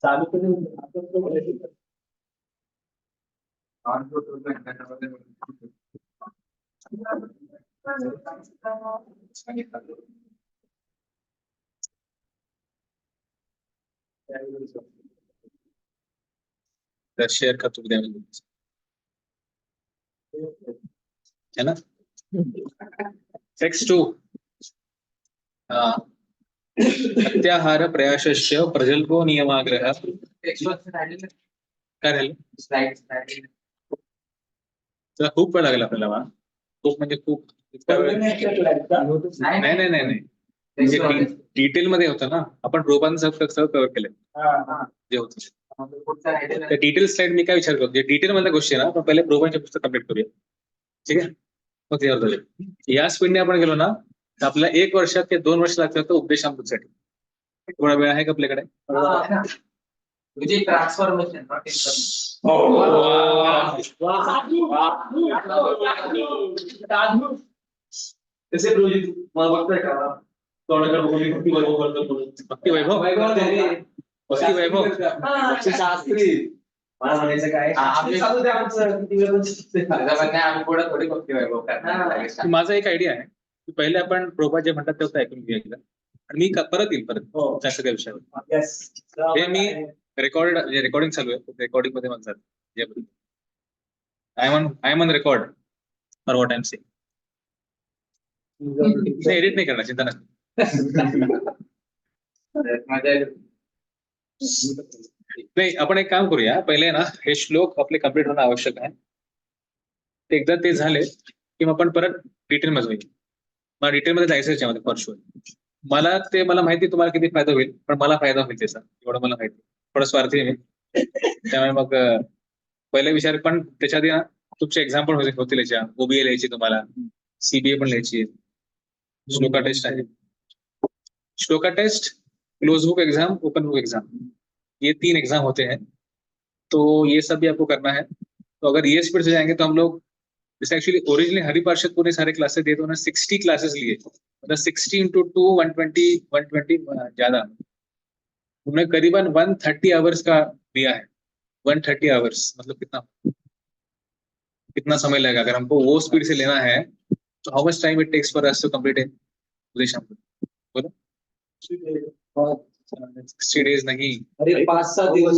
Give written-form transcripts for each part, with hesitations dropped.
चालू करून शेयर करतो उद्या मी. है ना. टेक्स्ट 2 अत्याहार प्रयासस्य प्रजल्पो नियमाग्रह. काय झालं. तुला खूप वेळ लागला आपल्याला वा. खूप म्हणजे खूप. नाही नाही नाही नाही म्हणजे डिटेल मध्ये होतं ना. आपण रोबांचं सगळं कव्हर केलं जे होतं. त्या डिटेल स्लाइड मी काय विचार करतो, डिटेल मधल्या गोष्टी आहे ना, आपण पहिले प्रोबांचे पुस्तक कम्प्लीट करूया. ठीक आहे. मग क्लिअर झालं. या स्पीडने आपण गेलो ना तर आपल्याला 1 वर्षात ते 2 वर्ष लागतात उपदेशामृतसाठी. थोडा वेळ आहे का आपल्याकडे. म्हणजे ट्रान्सफॉर्मेशन. कसे प्रोजेक्ट मला बघताय का. भक्ती वैभव शास्त्री मला म्हणायचं काय आम्ही थोडी भक्ती वैभव करणार. माझा एक आयडिया आहे की पहिले आपण प्रोबा जे म्हणतात तेव्हा ऐकून घेऊया एकदा आणि मी परत येईल जास्त काही विषयावर. हे मी रेकॉर्डिंग चालू आहे. रेकॉर्डिंग मध्ये म्हणतात I am on record for what I am saying. Edit नाही करणार चिंता नाही. नाही आपण एक काम करूया. पहिले ना हे श्लोक आपले कम्प्लीट होणं आवश्यक आहे. एकदा ते झाले की मग आपण परत डिटेल मध्ये जाईल. मला डिटेल मध्ये जायचं याच्यामध्ये फॉर शुअर. मला माहिती तुम्हाला किती फायदा होईल पण मला फायदा होईल त्याचा एवढं मला माहिती. थोडं स्वार्थी मी त्यामुळे मग पहिले विचार. पण त्याच्या आधी ना तुमचे एक्झाम पण होतील याच्या. ओबीए लिहायची तुम्हाला, सीबीए पण लिहायची, श्लोका टेस्ट आहे. श्लोका test, close book exam, open book exam, ये 3 एग्जाम होते हैं. तो ये सब भी आपको करना है. तो अगर ये स्पीड से जाएंगे तो हम लोग जैसे एक्चुअली ओरिजिनली हरिपार्षद पूरे सारे क्लासेस दिए तो उन्होंने 60 क्लासेस लिए. मतलब 60 into 2 120 ज्यादा. उन्होंने करीबन 130 आवर्स का दिया है. 130 आवर्स मतलब कितना समय लगेगा अगर हमको वो स्पीड से लेना है. तो how much time it takes for us to complete in बोलो. 60 days नहीं. अरे 5-6 दिवस.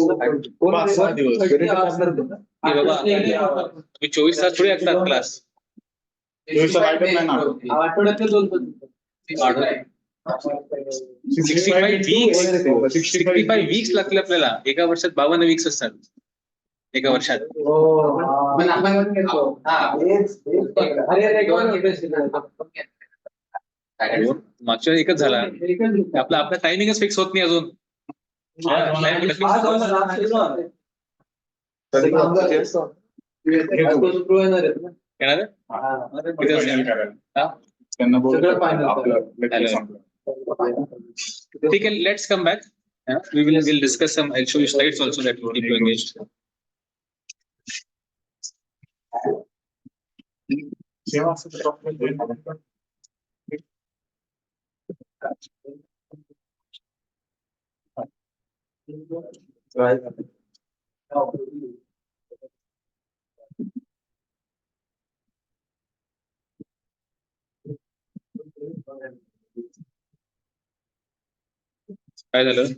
5-6 दिवस. तुम्ही 24 तास थोडी ऐकतात क्लास. आठवड्यात 2 65 वीक्स लागतील आपल्याला. एका वर्षात 52 वीक्स असतात. एका वर्षात. मागच्या एकच झाला. आपला टायमिंगच फिक्स होत नाही अजून. ठीक आहे. Let's come back. We will discuss some. I'll show you slides also that will keep you engaged. काय झालं.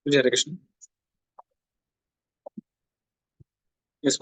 तुझे Krishna. Yes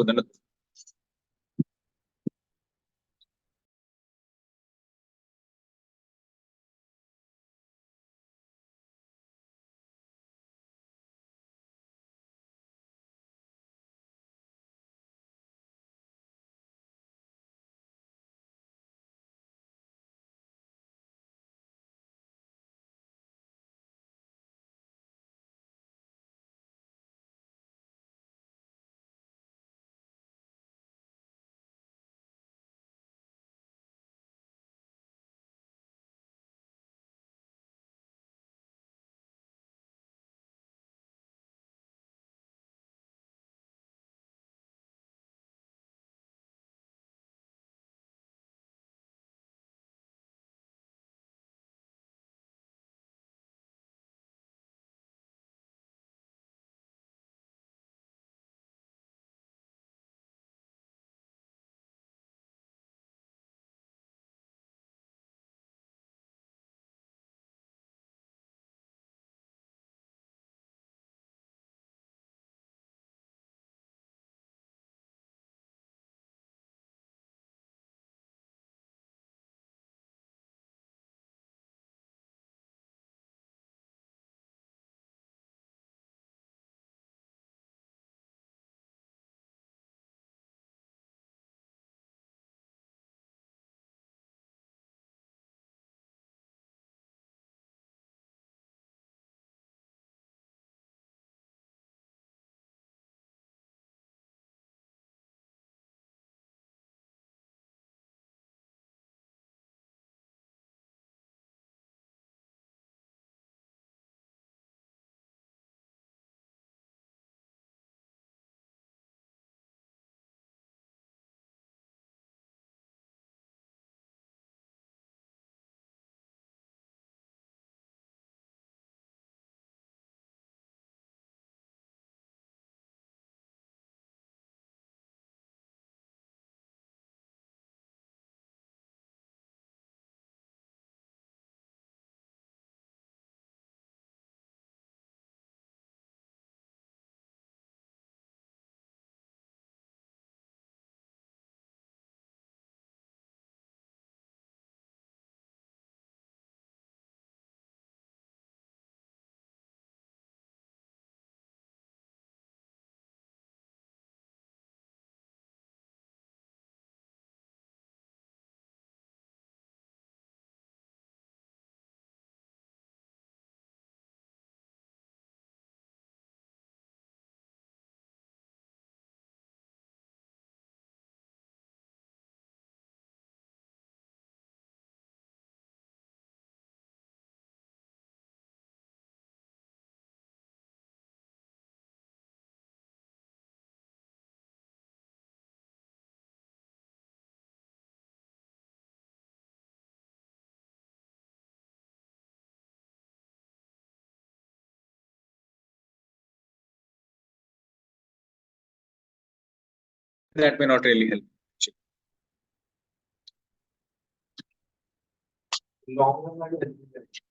that may not really help.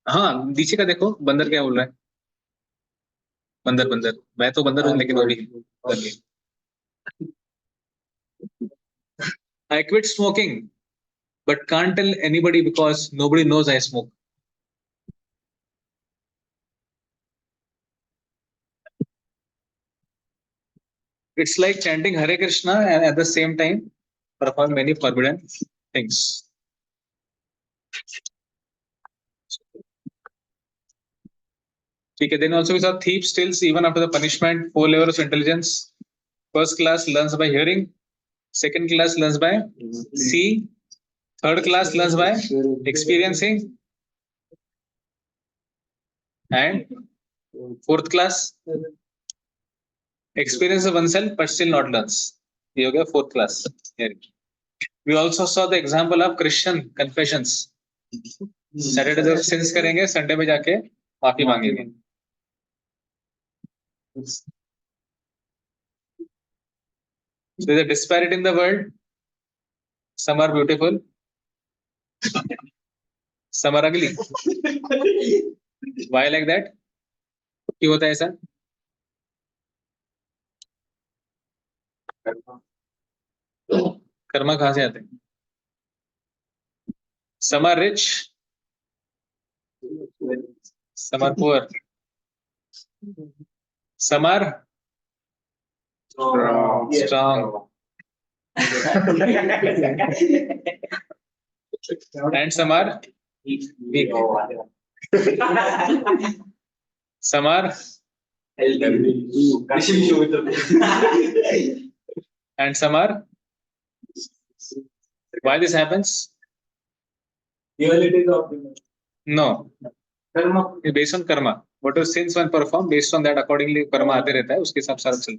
हाँ, नीचे का देखो, बंदर क्या बोल रहा है? बंदर बंदर, मैं तो बंदर हूँ लेकिन वो भी I quit smoking, but can't tell anybody because nobody knows I smoke. It's like chanting Hare Krishna and at the same time perform many forbidden things. Okay, then also we saw thief steals even after the punishment, 4 levels of intelligence. First class learns by hearing, second class learns by see, third class learns by experiencing, and fourth class experience oneself but still not learns. ये हो गया fourth class hearing. We also saw the example of Christian confessions. Saturday जब sins करेंगे, Sunday में जाके माफी मांगेंगे. So there's a disparity in the world. Some are beautiful, some are ugly. Why like that? क्यों होता है ऐसा? कर्मा कहाँ से आते हैं? Some are rich, some are poor, some are strong, and some are weak. Some are and some are. Why this happens? No. It's based on karma. Whatever sins one perform, based on that accordingly karma आते रहता है, उसके हिसाब से चलता है.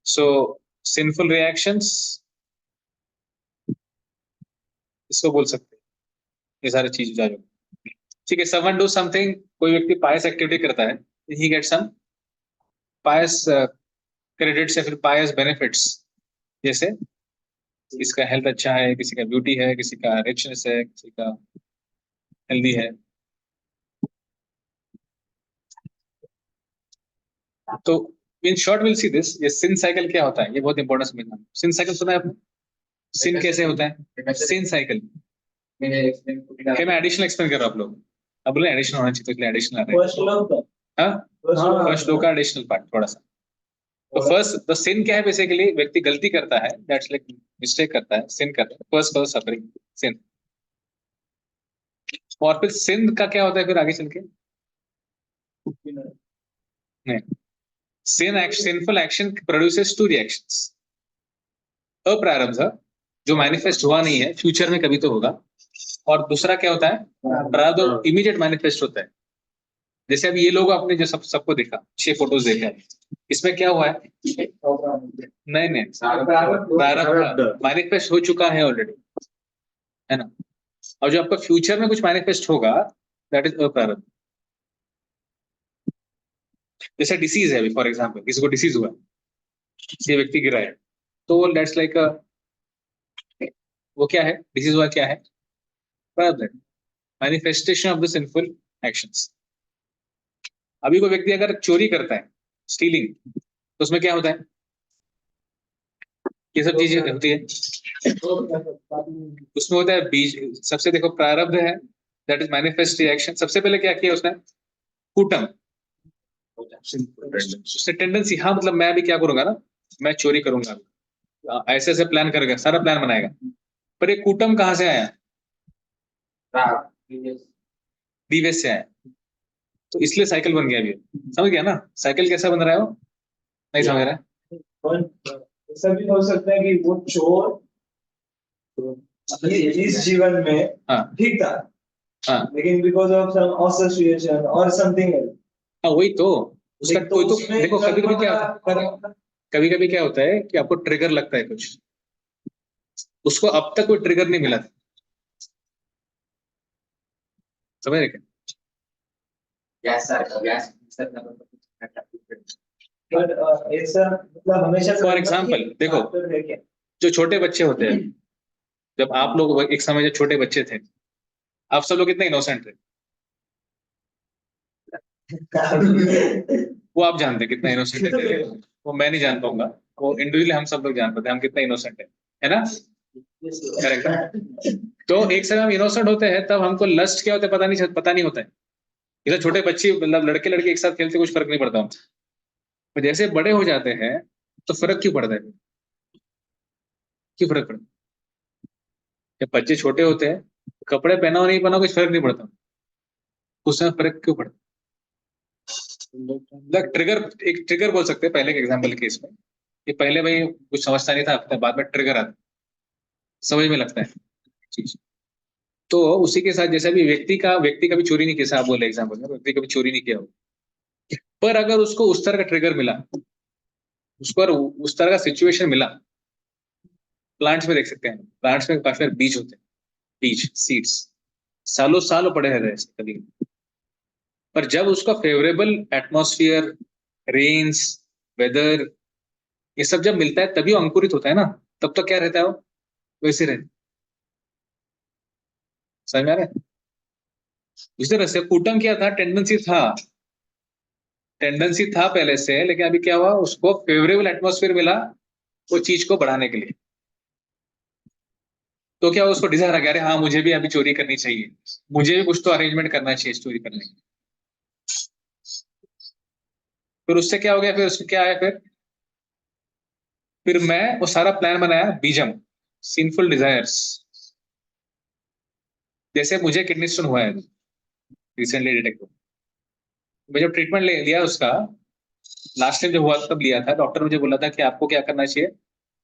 So sinful reactions इसको बोल सकते हैं. ये सारी चीज जानो. ठीक है, someone do something, कोई व्यक्ति pious activity करता है, he gets some pious credits या फिर pious benefits. जैसे किसी का हेल्थ अच्छा है, किसी का ब्यूटी है, किसी का रिचनेस है, किसी का हेल्दी है. तो in short will see this, ये सिन साइकिल क्या होता है, ये बहुत इंपॉर्टेंट समझना. सिन साइकिल सुना है आपने? सिन कैसे होता है? सिन साइकिल मैं एडिशनल एक्सप्लेन कर रहा हूं. आप लोग अब बोले एडिशनल होना चाहिए, तो इसलिए एडिशनल आ रहा है. फर्स्ट लो का एडिशनल पार्ट थोड़ा सा. तो फर्स्ट द सिन क्या है? बेसिकली व्यक्ति गलती करता है, दैट्स लाइक मिस्टेक करता है, सिन करता है. फर्स्ट कॉज सफरिंग सिन. और फिर सिन का क्या होता है फिर आगे चल के? नहीं, sin action, sinful action produces two reactions. अप्रारब्ध जो मैनिफेस्ट हुआ नहीं है, फ्यूचर में कभी तो होगा. और दूसरा क्या होता है? प्रारब्ध इमीडिएट मैनिफेस्ट होता है. जैसे अब ये लोग आपने जो सबको देखा, 6 फोटोज देखा है, इसमें क्या हुआ है? नहीं, प्रारब्ध मैनिफेस्ट हो चुका है ऑलरेडी, है ना. और जो आपका फ्यूचर में कुछ मैनिफेस्ट होगा, दैट इज अप्रारब्ध. जैसे डिसीज है, फॉर एग्जाम्पल किसी को डिसीज हुआ, किसी व्यक्ति गिरा है, तो दैट्स लाइक वो क्या है? डिसीज हुआ क्या है? प्रारब्ध, manifestation of the sinful actions. अभी कोई व्यक्ति अगर चोरी करता है, स्टीलिंग, तो उसमें क्या होता है? ये सब चीजें होती है. उसमें होता है बीज. सबसे देखो प्रारब्ध है, दैट इज मैनिफेस्ट रिएक्शन. सबसे पहले क्या किया उसने? कूटम, टेंडेंसी. हाँ, मतलब मैं अभी क्या करूंगा ना, मैं चोरी करूंगा, ऐसे ऐसे प्लान करेगा, सारा प्लान बनाएगा. पर ये कूटम कहाँ से आया? डीवेस से आया. तो इसलिए साइकिल बन गया. अभी समझ गया ना साइकिल कैसा बन रहा है? वो नहीं समझ रहा है. ऐसा भी हो सकता है कि वो चोर इस जीवन में ठीक था, लेकिन बिकॉज ऑफ सम एसोसिएशन और समथिंग एल्स. हाँ, वही तो उसका कोई तो देखो. कभी कभी क्या होता है, कभी कभी क्या होता है कि आपको ट्रिगर लगता है कुछ, उसको अब तक कोई ट्रिगर नहीं मिला था. समझ रहे क्या? पर ऐसा मतलब हमेशा फॉर एग्जाम्पल देखो, है क्या? जो छोटे बच्चे होते हैं, जब आप लोग एक समय जब छोटे बच्चे थे, आप सब लोग कितने इनोसेंट थे, वो आप जानते हैं कितना इनोसेंट है, वो मैं नहीं जान पाऊंगा, वो इंडिविजुअली हम सब लोग जान पाते हैं हम कितना इनोसेंट है ना? करेक्ट। तो एक समय हम इनोसेंट होते हैं, तब हमको लस्ट क्या होता है पता नहीं होता है। जैसे छोटे बच्चे मतलब लड़के लड़के एक साथ खेलते कुछ फर्क नहीं पड़ता हमसे, पर जैसे बड़े हो जाते हैं तो फर्क क्यों पड़ता है? क्यों फर्क पड़ता है? जब बच्चे छोटे होते हैं, कपड़े पहना हो नहीं पहना हो कुछ फर्क नहीं पड़ता, उस समय फर्क क्यों पड़ता है? ट्रिगर, एक ट्रिगर बोल सकते हैं पहले के एग्जाम्पल के केस में, ये पहले भाई कुछ समझता नहीं था, बाद में ट्रिगर आता, समझ में लगता है चीज। तो उसी के साथ जैसे भी व्यक्ति का भी चोरी नहीं किया, आप बोले एग्जाम्पल में, व्यक्ति कभी चोरी नहीं किया हो, पर अगर उसको उस तरह का ट्रिगर मिला, उसको अगर उस तरह का सिचुएशन मिला, प्लांट्स में देख सकते हैं, प्लांट्स में काफी सारे बीज होते हैं, बीज सीड्स सालों सालों पड़े रहते हैं कभी, पर जब उसका फेवरेबल एटमॉस्फेयर, रेन्स, वेदर, ये सब जब मिलता है तभी वो अंकुरित होता है ना, तब तो क्या रहता है वो वैसे रहता है। समझ में आ रहा है? इस तरह से कूटम क्या था, टेंडेंसी था पहले से, लेकिन अभी क्या हुआ, उसको फेवरेबल एटमॉस्फेयर मिला वो चीज को बढ़ाने के लिए, तो क्या उसको डिजायर आ गया, अरे हाँ मुझे भी अभी चोरी करनी चाहिए, मुझे भी कुछ तो अरेंजमेंट करना चाहिए चोरी करने की। फिर उससे क्या हो गया, फिर उसको क्या आया, फिर मैं वो सारा प्लान बनाया, बीजम, सिंफुल डिजायर्स। जैसे मुझे किडनी स्टोन हुआ है रिसेंटली डिटेक्ट हुआ, मैं जब ट्रीटमेंट ले लिया उसका, लास्ट टाइम जब हुआ तब लिया था, डॉक्टर मुझे बोला था कि आपको क्या करना चाहिए,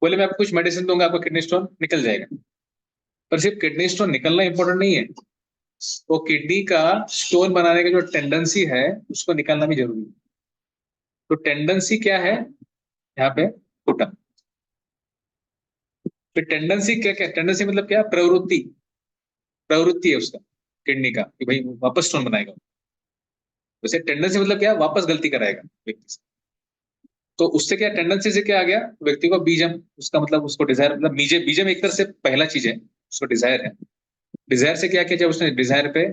बोले मैं आपको कुछ मेडिसिन दूंगा, आपको किडनी स्टोन निकल जाएगा। पर सिर्फ किडनी स्टोन निकलना इंपॉर्टेंट नहीं है, वो किडनी का स्टोन बनाने की जो टेंडेंसी है उसको निकालना भी जरूरी है। तो टेंडेंसी क्या है यहाँ पे, कुटम। फिर टेंडेंसी क्या क्या, टेंडेंसी मतलब क्या, प्रवृत्ति है उसका, किडनी का, कि भाई वापस स्टोन बनाएगा। वैसे टेंडेंसी मतलब क्या, वापस गलती कराएगा व्यक्ति से। तो उससे क्या, टेंडेंसी से क्या आ गया, व्यक्ति को बीजम, उसका मतलब उसको डिजायर, मतलब बीजम एक तरह से पहला चीज है, उसको डिजायर है। डिजायर से क्या किया, जब उसने डिजायर पे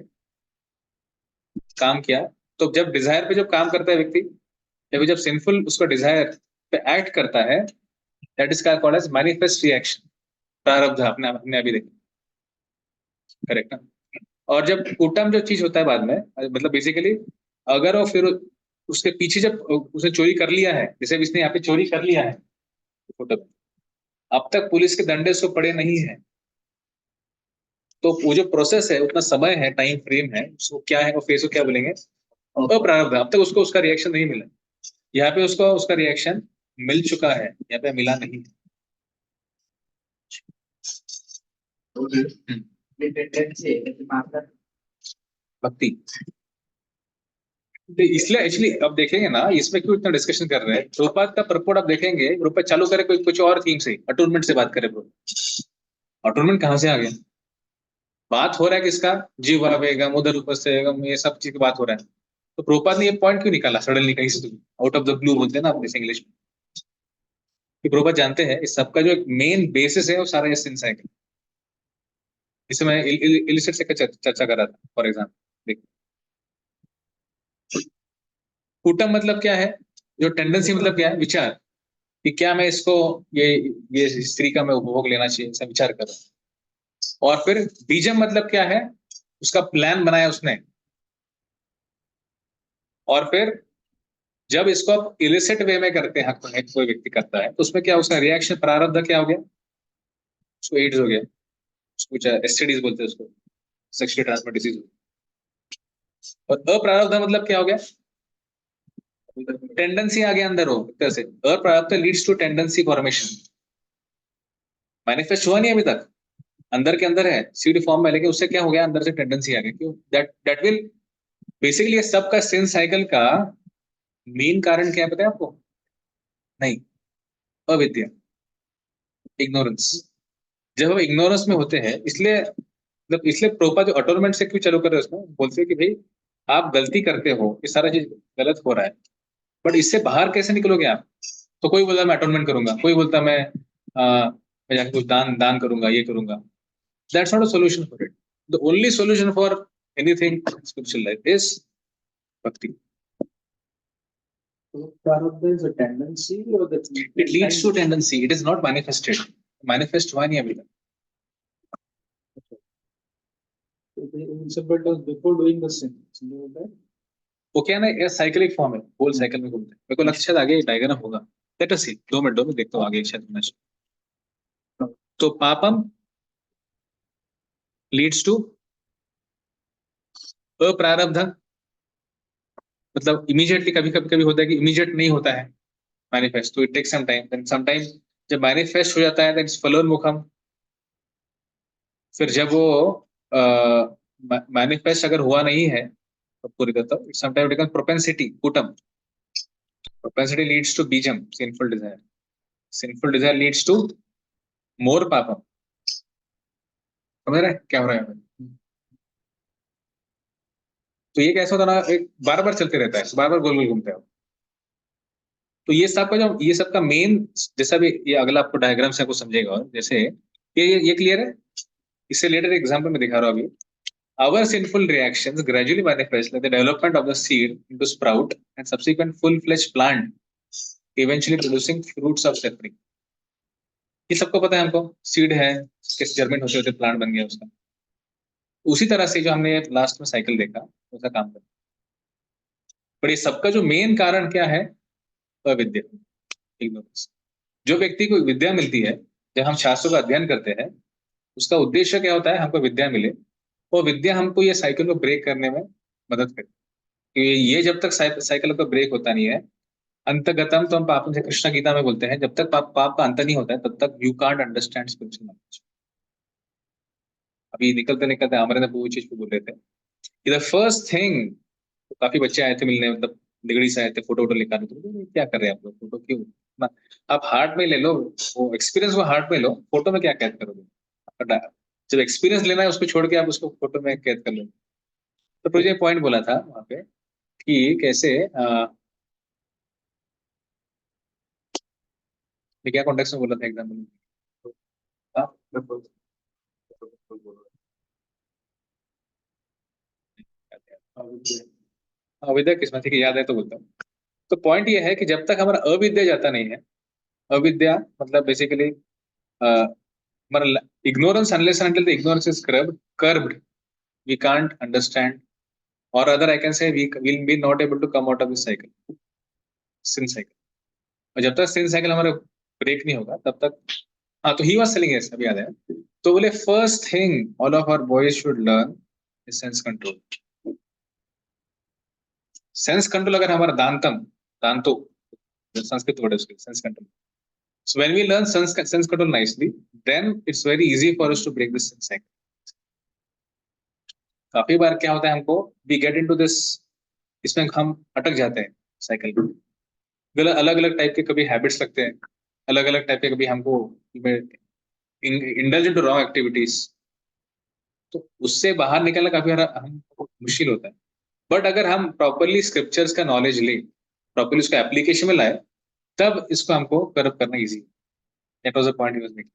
काम किया, तो जब डिजायर पे जब काम करता है व्यक्ति, जब सिंफुल उसको डिजायर पे एक्ट करता है, that is called as manifest reaction, प्रारब्ध, अपने अपने अभी देखिए, करेक्ट ना? और जब कूटम जो चीज होता है बाद में, मतलब बेसिकली अगर वो फिर उसके पीछे जब उसने चोरी कर लिया है, जैसे इसने यहाँ पे चोरी कर लिया है कूटम, अब तक पुलिस के डंडे उसको पड़े नहीं है, तो वो जो प्रोसेस है, उतना समय है, टाइम फ्रेम है, उसको क्या है, वो फेस को क्या बोलेंगे, अप्रारब्ध। अब तक उसको उसका रिएक्शन नहीं मिला, यहाँ पे उसको उसका रिएक्शन मिल चुका है, यहाँ पे मिला नहीं है। भक्ति, तो इसलिए एक्चुअली अब देखेंगे ना, इसमें क्यों इतना डिस्कशन कर रहे हैं, प्रभुपाद का प्रपोर्ट आप देखेंगे, प्रभुपाद चालू करे कोई कुछ और थीम से, अटूनमेंट से बात करे, अटूनमेंट कहाँ से आ गया, बात हो रहा है किसका, जीव वेगम, उदर उपस्थेगम, ये सब चीज की बात हो रहा है, तो प्रभुपाद ने ये पॉइंट क्यों निकाला सडनली कहीं से, आउट ऑफ द ब्लू बोलते हैं ना अपने इंग्लिश में, कि प्रभुपाद जानते हैं इस सबका जो एक मेन बेसिस है वो सारा ये सिंस है। इसे मैं इलिसिट से चर्चा कर रहा था, फॉर एग्जाम्पल देखो, कूटम मतलब क्या है, जो टेंडेंसी मतलब क्या है, विचार, कि क्या मैं इसको, ये स्त्री का मैं उपभोग लेना चाहिए, ऐसा विचार कर रहा हूं। और फिर बीजम मतलब क्या है, उसका प्लान बनाया उसने, और फिर जब इसको आप इलिसिट वे में करते हैं, कोई व्यक्ति करता है, तो उसमें क्या उसका रिएक्शन, प्रारब्ध क्या हो गया, उसको एड्स हो गया, उसको एसटीडीज बोलते हैं उसको, सेक्सुअली ट्रांसमिटेड डिजीज। और अप्रारब्ध मतलब क्या हो गया, टेंडेंसी आ गया अंदर, हो एक तरह से अप्रारब्ध leads to tendency formation, manifest हुआ नहीं अभी तक, अंदर के अंदर है सीड फॉर्म में, लेकिन उससे क्या हो गया, अंदर से टेंडेंसी आ गई, क्यों, दैट विल बेसिकली, ये सबका सेंस साइकिल का मेन कारण क्या है पता है आपको, नहीं, अविद्या, इग्नोरेंस। जब हम इग्नोरेंस में होते हैं, इसलिए मतलब, इसलिए प्रोपा जो अटोनमेंट से क्यों चालू कर रहे हैं उसमें, बोलते हैं कि भाई आप गलती करते हो, ये सारा चीज गलत हो रहा है, बट इससे बाहर कैसे निकलोगे आप? तो कोई बोलता मैं अटोनमेंट करूंगा, कोई बोलता मैं जाके कुछ दान दान करूंगा, ये करूंगा. That's not a solution for it. The only solution for anything spiritual life is भक्ति. So Prarabdha is a tendency or that It leads to tendency. It is not manifested. Manifest हुआ नहीं अभी तक. principle does before doing the sin. Something like that. वो क्या है ना, ये साइकिलिक फॉर्म है, होल साइकिल में घूमते हैं. मेरे को लगता है शायद आगे डायग्राम होगा. लेट अस सी. 2 मिनट दो, मैं देखता हूँ आगे शायद होना चाहिए. तो पापम लीड्स टू अप्रारब्ध. मतलब इमीडिएटली कभी कभी कभी होता है कि इमीडिएट नहीं होता है मैनिफेस्ट, तो it takes some time. Then some time जब मैनिफेस्ट हो जाता है देन फलोन्मुखम. फिर जब वो मैनिफेस्ट अगर हुआ नहीं है तो पूरी तरह सम टाइम बिकम प्रोपेंसिटी कुटम. प्रोपेंसिटी लीड्स टू बीजम, sinful desire. Sinful desire leads to more पापम. समझ रहे हैं क्या हो रहा है? तो ये कैसा होता है ना, एक बार बार चलते रहता है, बार बार गोल गोल घूमते हैं. तो ये सब का जो ये सब का मेन, जैसा भी ये अगला आपको डायग्राम से आपको समझेगा. और जैसे ये क्लियर है. इससे रिलेटेड एग्जांपल में दिखा रहा हूं अभी. Our sinful reactions gradually manifest like the development of the seed into sprout and subsequent full-fledged plant, eventually producing fruits of suffering. ये सबको पता है हमको. सीड है, किस जर्मेंट होते होते प्लांट बन गया उसका. उसी तरह से जो हमने लास्ट में साइकिल देखा वैसा काम करता. पर ये सबका जो मेन कारण क्या है? अविद्या, इग्नोरेंस. जो व्यक्ति को विद्या मिलती है, जब हम शास्त्रों का अध्ययन करते हैं, उसका उद्देश्य क्या होता है? हमको विद्या मिले. वो विद्या हमको ये साइकिल को ब्रेक करने में मदद करती है. ये जब तक साइकिल का ब्रेक होता नहीं है, अंतगतम, तो हम पाप से कृष्ण गीता में बोलते हैं, जब तक पाप का अंत नहीं होता है तब तक you can't understand spiritual knowledge. अभी निकलते निकलते हमारे ने वो चीज को बोल रहे थे कि द फर्स्ट थिंग. काफी बच्चे आए थे मिलने, मतलब डिग्री से आए थे, फोटो निकालने. तो क्या कर रहे हैं आप लोग, फोटो क्यों ना? आप हार्ट में ले लो, वो एक्सपीरियंस को हार्ट में लो, फोटो में क्या कैद करोगे? जब एक्सपीरियंस लेना है उसको छोड़ के आप उसको फोटो में कैद कर लो. तो मुझे पॉइंट बोला था वहां पे कि कैसे क्या कॉन्टेक्स्ट में बोला था एग्जाम्पल. अविद्या किसमें थी कि याद है तो बोलता हूँ. तो पॉइंट ये है कि जब तक हमारा अविद्या जाता नहीं है, अविद्या मतलब बेसिकली हमारा ignorance, unless and until the ignorance is curbed, we can't understand, or other I can say we will be not able to come out of this cycle, sin cycle. और जब तक sin cycle हमारा break नहीं होगा तब तक. हाँ, तो he was selling it, अभी याद है. तो बोले first thing all of our boys should learn is sense control. Sense control अगर हमारा दांतो संस्कृत वर्ड है उसके, sense control. So when we learn sense control nicely, then it's very easy for us to break this sin cycle. काफी बार क्या होता है हमको, we get into this, इसमें हम अटक जाते हैं साइकिल में. अलग अलग टाइप के कभी हैबिट्स लगते हैं, अलग अलग टाइप के कभी हमको इंडल्ज इनटू रॉन्ग एक्टिविटीज. तो उससे बाहर निकलना काफी हमको मुश्किल होता है. बट अगर हम प्रॉपरली स्क्रिप्चर्स का नॉलेज ले, प्रॉपरली उसका एप्लीकेशन में लाए, तब इसको हमको कर्व करना easy. That was the point he was making.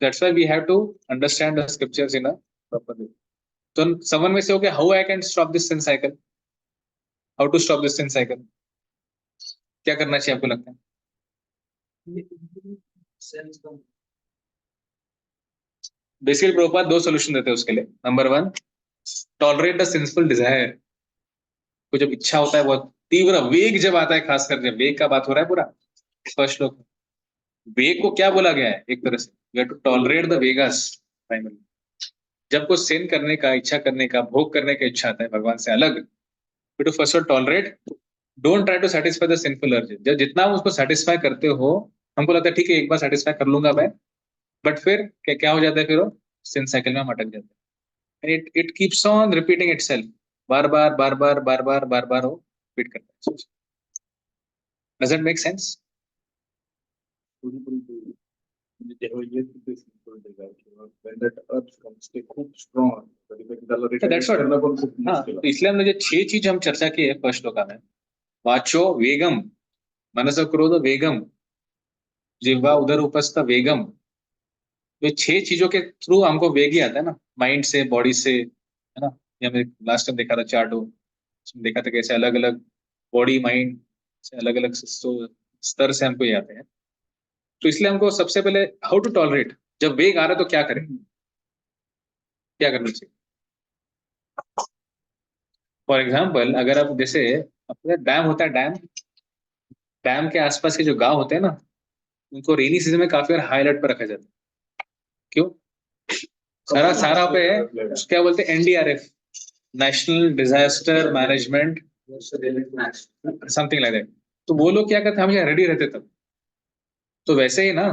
That's why we have to understand the scriptures in a proper way. So someone may say, okay, how I can stop this sin cycle? How to stop this sin cycle? क्या करना चाहिए आपको लगता है? Basically Prabhupada 2 solution देते हैं उसके लिए. Number 1, tolerate the sinful desire. को जब इच्छा होता है बहुत तीव्र, वेग जब आता है, खासकर जब वेग का बात हो रहा है पूरा फर्स्ट श्लोक, वेग को क्या बोला गया है? एक तरह से you have to tolerate the वेगास प्राइमरी. जब को सेन करने का, इच्छा करने का, भोग करने का इच्छा आता है भगवान से अलग, to first tolerate. Don't try to satisfy the sinful urge. जब जितना उसको सेटिस्फाई करते हो, हमको लगता है ठीक है एक बार सेटिस्फाई कर लूंगा मैं, बट फिर क्या हो जाता है? फिर वो सिन साइकिल में हम अटक जाते हैं. It keeps on repeating itself. बार बार बार बार बार बार बार बार वो रिपीट करता है. Does it make sense? इसलिए हमने जो 6 चीज हम चर्चा की है फर्स्ट श्लोका में, वाचो वेगम, मनस क्रोध वेगम, जिह्वा उदर उपस्थ वेगम। ये 6 चीजों के थ्रू हमको वेग ही आता है ना, माइंड से, बॉडी से, है ना। ये हमने लास्ट टाइम देखा था चार्ट, उसमें देखा था कैसे अलग अलग बॉडी माइंड से अलग अलग स्तर से हमको ये आते हैं। तो इसलिए हमको सबसे पहले हाउ टू टॉलरेट, जब वेग आ रहा है तो क्या करें, क्या करना चाहिए। फॉर एग्जाम्पल अगर आप जैसे अपने डैम होता है, डैम डैम के आसपास के जो गांव होते हैं ना, उनको रेनी सीजन में काफी बार हाई अलर्ट पर रखा जाता है। क्यों? सारा सारा पे क्या बोलते हैं, NDRF, national disaster management something like that. तो वो लोग क्या करते हैं, हमेशा रेडी रहते तब। तो वैसे ही ना,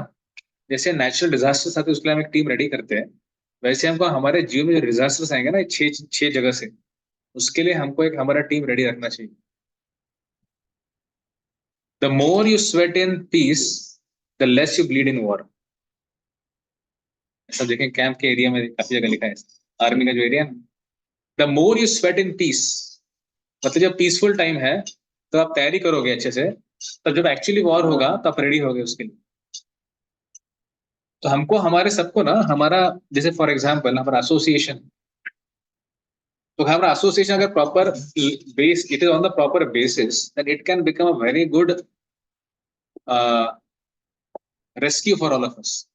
जैसे नेचुरल डिजास्टर्स आते हैं उसके लिए हम एक टीम रेडी करते हैं, वैसे हमको हमारे जीवन में जो डिजास्टर्स आएंगे ना, छह जगह से, उसके लिए हमको एक हमारा टीम रेडी रखना चाहिए। The more you sweat in peace, the less you bleed in war. ऐसा देखें कैंप के एरिया में काफी जगह लिखा है, आर्मी का जो एरिया है, the more you sweat in peace, मतलब जब पीसफुल टाइम है तो आप तैयारी करोगे अच्छे से, तब जब एक्चुअली वॉर होगा तो आप रेडी होगे उसके लिए। तो हमको हमारे सबको ना, हमारा जैसे फॉर एग्जांपल हमारा एसोसिएशन, तो हमारा एसोसिएशन अगर proper base, it is on the proper basis, then it can become a very good rescue for all of us.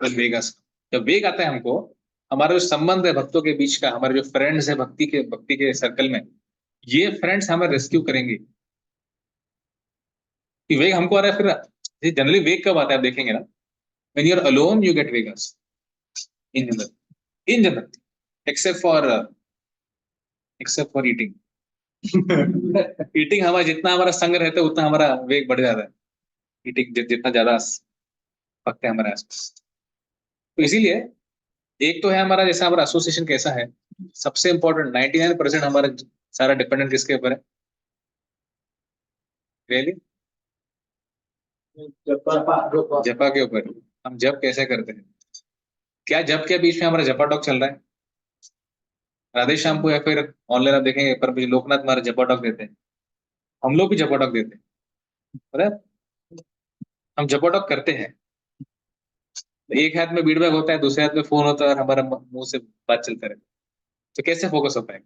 वेगास, जब वेग आता है हमको, हमारा जो संबंध है भक्तों के बीच का, हमारे जो फ्रेंड्स है भक्ति के सर्कल में, ये फ्रेंड्स हमें रेस्क्यू करेंगे। कि वेग हमको आ रहा है, फिर जनरली वेग कब आता है आप देखेंगे ना, when you are alone you get वेगस, in general, in general, except for except for eating. Eating हमारा जितना हमारा संग रहता है उतना हमारा वेग बढ़ जाता है। ईटिंग जितना ज्यादा पकते हैं हमारे आसपास। तो इसीलिए एक तो है हमारा, जैसा हमारा एसोसिएशन कैसा है, सबसे इंपॉर्टेंट 99% हमारा सारा डिपेंडेंट किसके ऊपर है, रियली जपा के ऊपर। हम जप कैसे करते हैं, क्या जप के बीच में हमारा जपा टॉक चल रहा है, राधे श्याम को, या फिर ऑनलाइन आप देखेंगे पर मुझे लोकनाथ हमारे जपा टॉक देते हैं, हम लोग भी जपा टॉक देते हैं, पता है? हम जपा टॉक करते हैं, एक हाथ में बीट बैग होता है, दूसरे हाथ में फोन होता है, और हमारा मुंह से बात चलता रहता है। तो कैसे फोकस हो पाएगा,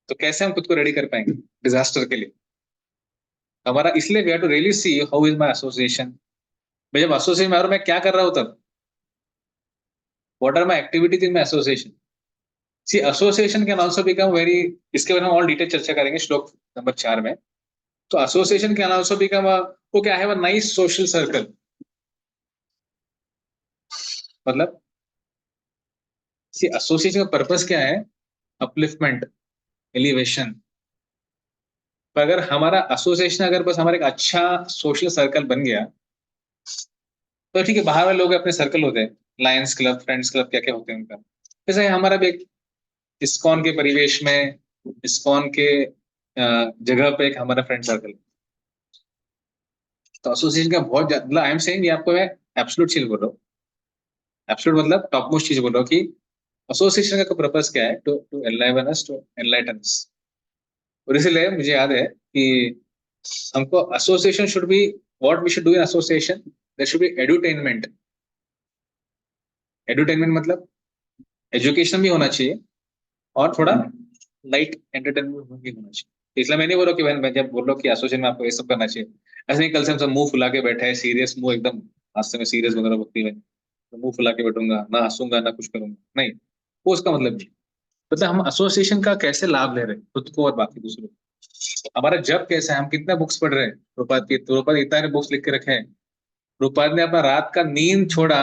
तो कैसे हम खुद को रेडी कर पाएंगे डिजास्टर के लिए हमारा। इसलिए we have to really see how is my association. मैं जब एसोसिएशन में आ रहा हूं, मैं क्या कर रहा हूं तब, what are my activities in my association. See association can also become very, इसके बारे में और डिटेल चर्चा करेंगे श्लोक नंबर 4 में। तो एसोसिएशन कैन आल्सो बिकम वो क्या है, नाइस सोशल सर्कल। मतलब सी एसोसिएशन का पर्पस क्या है, अपलिफ्टमेंट, एलिवेशन। पर अगर हमारा एसोसिएशन अगर बस हमारा एक अच्छा सोशल सर्कल बन गया, तो ठीक है, बाहर वाले लोग अपने सर्कल होते हैं, लायंस क्लब, फ्रेंड्स क्लब, क्या क्या होते हैं उनका, जैसे हमारा भी एक इस्कॉन के परिवेश में, इस्कॉन के जगह पे एक हमारा फ्रेंड सर्कल। तो एसोसिएशन का बहुत मतलब आई एम सेइंग, ये आपको मैं एब्सोल्यूट चीज बोल रहा हूँ, एब्सोल्यूट मतलब टॉप मोस्ट चीज बोल रहा हूँ कि एसोसिएशन का पर्पस क्या है, to to enliven us, to enlighten us. और इसलिए मुझे याद है कि हमको association should be, what we should do in association, there should be edutainment. Edutainment मतलब एजुकेशन भी होना चाहिए, और थोड़ा लाइट एंटरटेनमेंट भी होना चाहिए। इसलिए मैंने बोला कि मैं जब बोल रहा हूँ कि एसोसिएशन में आपको ये सब करना चाहिए, ऐसे नहीं कल से हम सब मुंह फुला के बैठे हैं, सीरियस मुंह एकदम, आज से मैं सीरियस बन रहा हूँ भक्ति में, तो मुंह फुला के बैठूंगा, ना हंसूंगा ना कुछ करूंगा, नहीं, वो उसका मतलब नहीं। मतलब हम एसोसिएशन का कैसे लाभ ले रहे हैं खुद को और बाकी दूसरों को, हमारा जब कैसा है, हम कितना बुक्स पढ़ रहे हैं, रूपाद इतना बुक्स लिख के रखे हैं, रूपाद ने अपना रात का नींद छोड़ा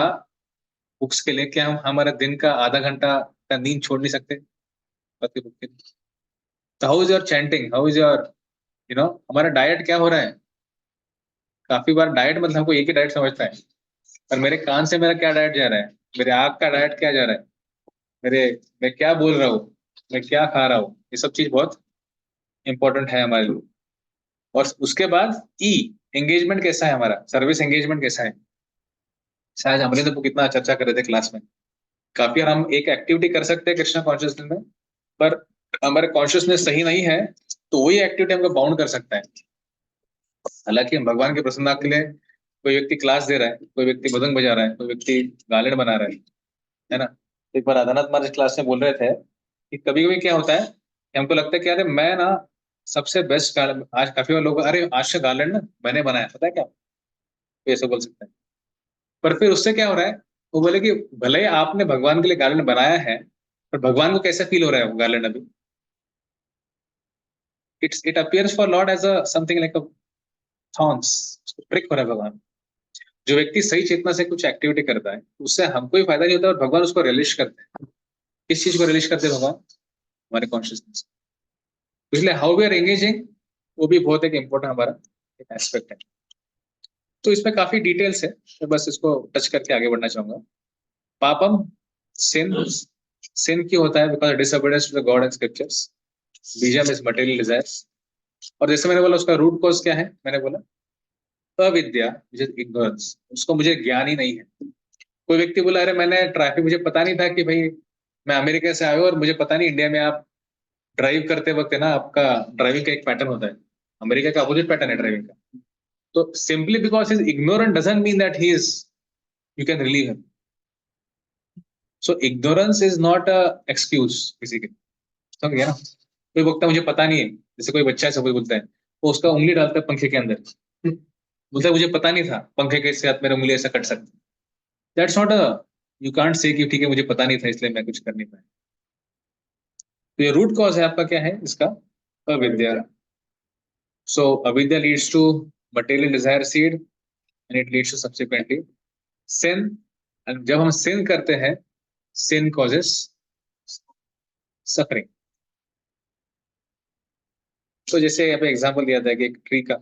बुक्स के लिए, क्या हम हमारे दिन का आधा घंटा का नींद छोड़ नहीं सकते बाकी बुक के लिए? तो how is your chanting, how is your, हमारा डाइट क्या हो रहा है। काफी बार डाइट मतलब हमको एक ही डाइट समझता है, पर मेरे कान से मेरा क्या डाइट जा रहा है, मेरे आँख का डाइट क्या जा रहा है, मेरे मैं क्या बोल रहा हूँ, मैं क्या खा रहा हूँ, ये सब चीज बहुत इंपॉर्टेंट है हमारे लिए। और उसके बाद ई, एंगेजमेंट कैसा है हमारा, सर्विस एंगेजमेंट कैसा है। शायद हमने तो कितना चर्चा कर रहे थे क्लास में, काफी बार हम एक एक्टिविटी कर सकते हैं कृष्णा कॉन्शियसनेस में, पर हमारे कॉन्शियसनेस सही नहीं है, तो वही एक्टिविटी हमको बाउंड कर सकता है। हालांकि हम भगवान के प्रसन्नता के लिए, कोई व्यक्ति क्लास दे रहा है, कोई व्यक्ति मृदंग बजा रहा है, कोई व्यक्ति गार्लेंड बना रहा है ना। एक बार राधानाथ महाराज क्लास में बोल रहे थे कि कभी कभी क्या होता है कि हमको लगता है कि अरे मैं ना सबसे बेस्ट गार्लेंड, आज काफी लोग अरे आज का गार्लेंड ना मैंने बनाया, पता है क्या, तो ऐसे बोल सकते हैं। पर फिर उससे क्या हो रहा है, वो बोले कि भले ही आपने भगवान के लिए गार्लेंड बनाया है, पर भगवान को कैसा फील हो रहा है वो गार्लेंड अभी? It appears for lord as a something like a thorns, prick हो रहा है भगवान। जो व्यक्ति सही चेतना से कुछ एक्टिविटी करता है उससे हमको ही फायदा नहीं होता, और भगवान उसको रिलीज करते हैं। किस चीज को रिलीज करते हैं भगवान? हमारे कॉन्शियसनेस। इसलिए हाउ वी आर एंगेजिंग, वो भी बहुत एक इम्पोर्टेंट हमारा एक एस्पेक्ट है। तो इसमें काफी डिटेल्स है, तो बस इसको टच करके आगे बढ़ना चाहूंगा। पापम, सिन, सिन क्यों होता है? Because disobedience to the God and scriptures. बीजम इज मटेरियल डिजायर्स। और जैसे मैंने बोला उसका रूट कॉज क्या है, मैंने बोला अविद्या, इग्नोरेंस, उसको मुझे ज्ञान ही नहीं है। कोई व्यक्ति बोला अरे मैंने ट्रैफिक, मुझे पता नहीं था कि भाई मैं अमेरिका से आया हूँ और मुझे पता नहीं इंडिया में आप ड्राइव करते वक्त है ना आपका ड्राइविंग का एक पैटर्न होता है, अमेरिका का अपोजिट पैटर्न है ड्राइविंग का। तो simply because is ignorant doesn't mean that he is, you can relieve him. So ignorance is not a excuse basically, समझ गया ना। कोई बोलता है मुझे पता नहीं है, जैसे कोई बच्चा है सब बोलता है, वो उसका उंगली डालता है पंखे के अंदर, बोलता है मुझे पता नहीं था पंखे के साथ मेरा उंगली ऐसा कट सकता। That's not a, you can't say कि ठीक है मुझे पता नहीं था इसलिए मैं कुछ कर नहीं पाया। तो ये रूट कॉज है आपका क्या है इसका? अविद्या। सो अविद्या leads to material desire seed and it leads to subsequently sin, and जब हम sin करते हैं, sin causes suffering। तो जैसे यहाँ पे एग्जांपल दिया था कि एक ट्री का,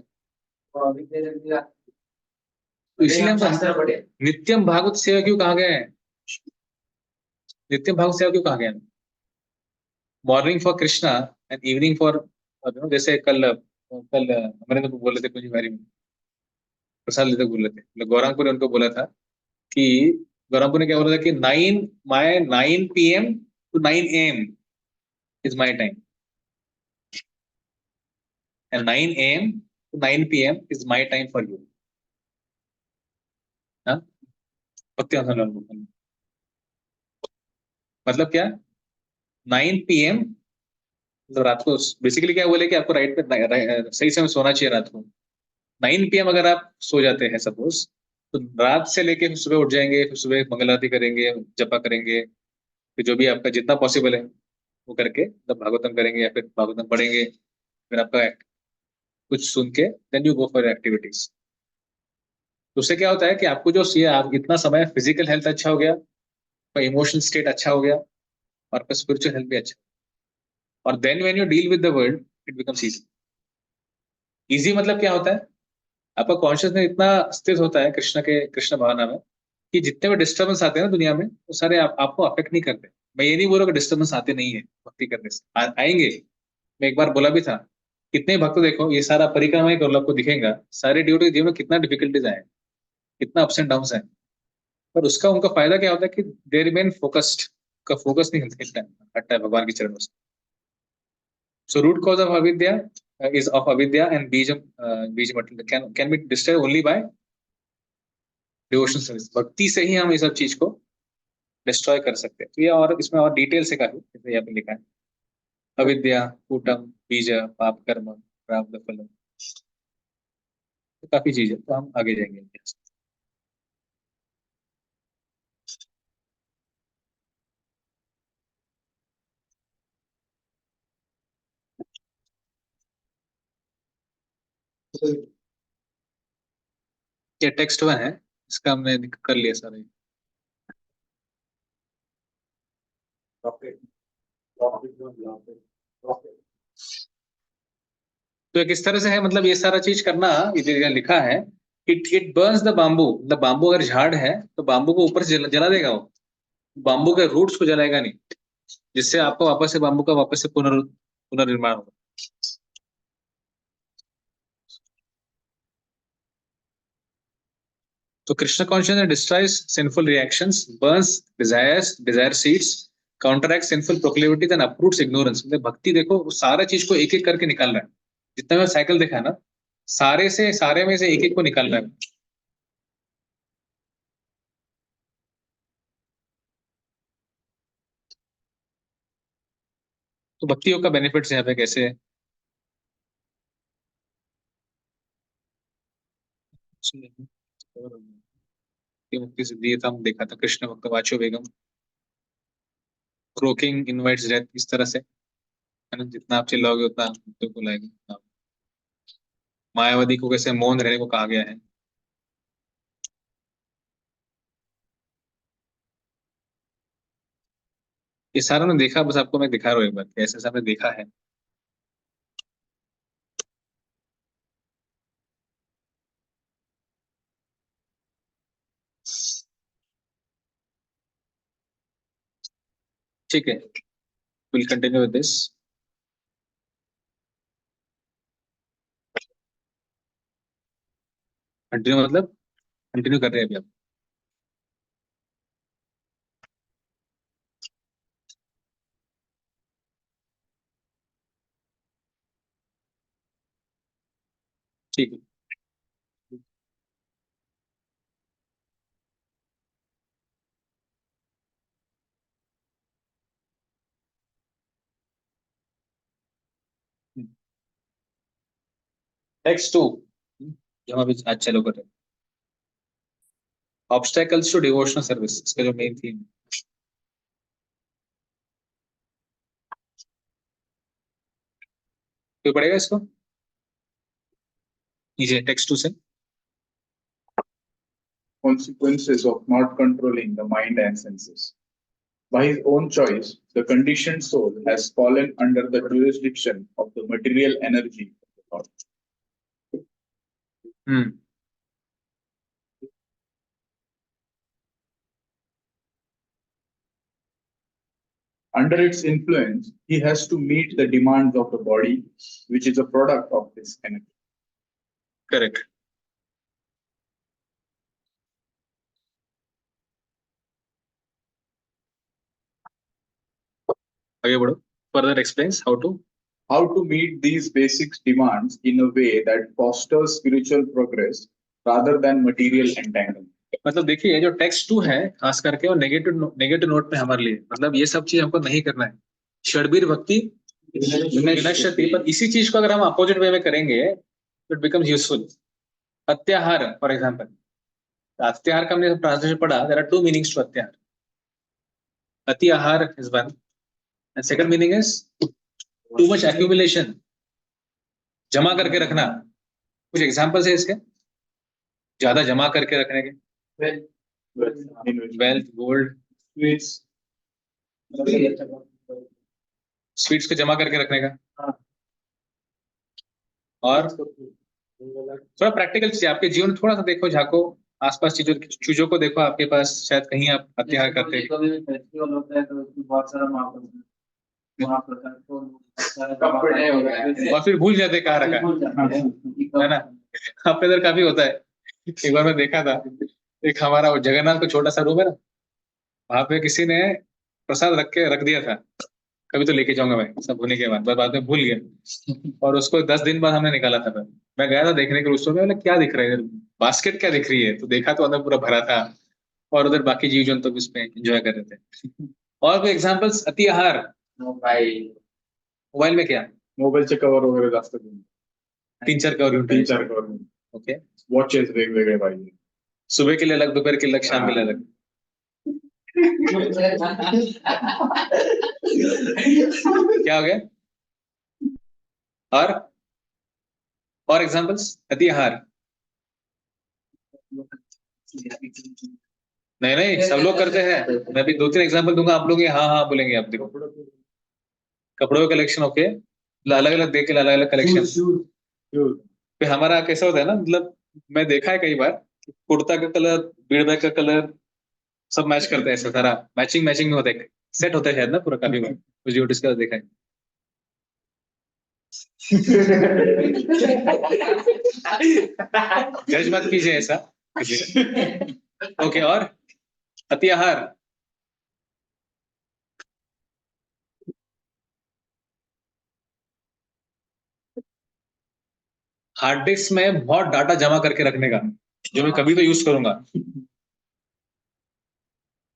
तो इसलिए हम नित्यम भागवत सेवा क्यों कहा गया है? नित्यम भागवत सेवा क्यों कहा गया है? Morning for Krishna and evening for, जैसे कल कल हमारे तो बोले थे कुछ बारे में, प्रसाद लेते बोल रहे थे, गौरांगपुर ने उनको बोला था कि, गौरांगपुर ने क्या बोला था कि 9 PM to 9 AM is my time and 9 AM to 9 PM is my time for you। हाँ, भक्ति मतलब क्या? 9 PM मतलब रात को, बेसिकली क्या बोले कि आपको राइट पे सही समय सोना चाहिए रात को। 9 PM अगर आप सो जाते हैं सपोज, तो रात से लेके फिर सुबह उठ जाएंगे, फिर सुबह मंगल आरती करेंगे, जपा करेंगे, फिर जो भी आपका जितना पॉसिबल है वो करके, तब भागवतम करेंगे या फिर भागवतम पढ़ेंगे, फिर आपका कुछ सुन के then you go for activities. तो उससे क्या होता है कि आपको जो आप इतना समय फिजिकल हेल्थ अच्छा हो गया, आपका इमोशनल स्टेट अच्छा हो गया, और आपका स्पिरिचुअल हेल्थ भी अच्छा, और then when you deal with the world it becomes easy. Easy मतलब क्या होता है? आपका कॉन्शियसनेस इतना स्थित होता है कृष्ण भावना में कि जितने भी डिस्टर्बेंस आते हैं ना दुनिया में, वो सारे आपको अफेक्ट नहीं करते। मैं ये नहीं बोल रहा कि डिस्टर्बेंस आते नहीं है भक्ति करने से, आएंगे। मैं एक बार बोला भी था, कितने भक्त देखो ये सारा परिक्रमा ही करो, आपको दिखेगा सारे ड्यूटी जीवन में कितना डिफिकल्टीज आए, कितना अप्स एंड डाउन है, पर उसका उनका फायदा क्या होता है कि दे रिमेन फोकस्ड, का फोकस नहीं हटता है भगवान के चरणों से। सो रूट कॉज ऑफ अविद्या is of avidya and बीज material can be destroyed only by devotion service। भक्ति से ही हम ये सब चीज को डिस्ट्रॉय कर सकते हैं। तो ये और इसमें और डिटेल से काफी जैसे यहाँ पे लिखा है, अविद्या कूटम बीज पाप कर्म प्राप्त फल, तो काफी चीज है, तो हम आगे जाएंगे। ये टेक्स्ट वन है, इसका हमने कर लिया सारा। तो एक इस तरह से है, मतलब ये सारा चीज करना, ये लिखा है, इट बर्न्स द बाम्बू, मतलब बाम्बू अगर झाड़ है तो बाम्बू को ऊपर से जला देगा वो, बाम्बू के रूट्स को जलाएगा नहीं, जिससे आपको वापस से बाम्बू का वापस से पुनर्निर्माण होगा। तो Krishna consciousness destroys sinful reactions, burns desire seeds, counteract sinful proclivities and uproots ignorance. मतलब भक्ति देखो सारा चीज को एक एक करके निकाल रहा है, जितना मैं साइकिल देखा है ना, सारे में से एक एक को निकाल रहा है। तो भक्ति योग का बेनिफिट्स यहाँ पे कैसे है? ये मुक्ति सिद्धि ये था, हम देखा था कृष्ण भक्त वाचो बेगम, क्रोकिंग इनवाइट्स डेथ, इस तरह से है ना, जितना आप चिल्लाओगे उतना मृत्यु को लाएगा। हाँ। मायावती को कैसे मौन रहने को कहा गया है। ये सारा ने देखा, बस आपको मैं दिखा रहा हूँ एक बार कैसे सबने देखा है। ठीक है, will continue with this. Continue मतलब कंटिन्यू कर रहे हैं अभी आप। ठीक है। टेक्स्ट टू जो हम अभी आज चालू कर रहे हैं, ऑब्स्टेकल्स टू डिवोशनल सर्विस, इसका जो मेन थीम। कोई पढ़ेगा इसको नीचे टेक्स्ट टू से? Consequences of not controlling the mind and senses. By his own choice, the conditioned soul has fallen under the jurisdiction of the material energy of the thought. Hmm. Under its influence, he has to meet the demands of the body, which is a product of this energy. Correct. आगे बढ़ो। Further explains How to meet these basic demands in a way that fosters spiritual progress rather than material entanglement. मतलब देखिए जो text to है खास करके और negative note पे हमारे लिए, मतलब ये सब चीज हमको नहीं करना है। षडबीर भक्ति विनश्यति, पर इसी चीज को अगर हम अपोजिट वे में करेंगे तो इट बिकम्स यूजफुल। अत्याहार फॉर एग्जाम्पल, अत्याहार का हमने ट्रांसलेशन पढ़ा, there are two meanings to अत्याहार। अति आहार is one and second meaning is too much accumulation, जमा करके रखना। कुछ एग्जांपल्स है इसके, ज्यादा जमा करके रखने के? वेल्थ, गोल्ड, स्वीट्स को जमा करके रखने का। और थोड़ा प्रैक्टिकल चीज आपके जीवन में थोड़ा सा देखो, झांको आसपास चीजों को देखो, आपके पास शायद कहीं आप अत्याचार करते हैं। फेस्टिवल होता है तो बहुत सारा और फिर भूल जाते कहाँ रखा है ना। अपने इधर काफी होता है। एक बार मैं देखा था, एक हमारा वो जगन्नाथ का छोटा सा रूम है ना, वहां पे किसी ने प्रसाद रख दिया था, कभी तो लेके जाऊंगा मैं, सब होने के बाद में भूल गया। और उसको 10 दिन बाद हमने निकाला था। मैं गया था देखने के लिए, उस समय बोला क्या दिख रहा है इधर, बास्केट क्या दिख रही है, तो देखा तो अंदर पूरा भरा था और उधर बाकी जीव जंतु भी उसमें एंजॉय कर रहे थे। और कोई एग्जांपल्स? अति आहार मोबाइल में क्या? मोबाईलचे कव्हर वगैरे जास्त घेऊन 3-4 कवर घेऊन 3-4 कव्हर ओके। वॉचेस वेगवेगळे पाहिजे. सुबह के लिए अलग, दोपहर के लिए अलग, शाम के लिए अलग। क्या हो गया? और एग्जांपल्स अति आहार? नहीं नहीं, सब लोग करते हैं। मैं भी 2-3 एग्जांपल दूंगा, आप लोग हाँ हाँ बोलेंगे। आप देखो, कपड़ों का कलेक्शन ओके, अलग अलग देख के अलग अलग कलेक्शन। फिर हमारा कैसा होता है ना, मतलब मैं देखा है कई बार कुर्ता का कलर, बीड़ बैग का कलर सब मैच करते हैं, ऐसा सारा मैचिंग में होता है, सेट होता है शायद ना पूरा, काफी बार कुछ यूट्यूब का देखा है। जज मत कीजिए ऐसा। ओके, और अति आहार? हार्ड डिस्क में बहुत डाटा जमा करके रखने का, जो मैं कभी तो यूज करूंगा।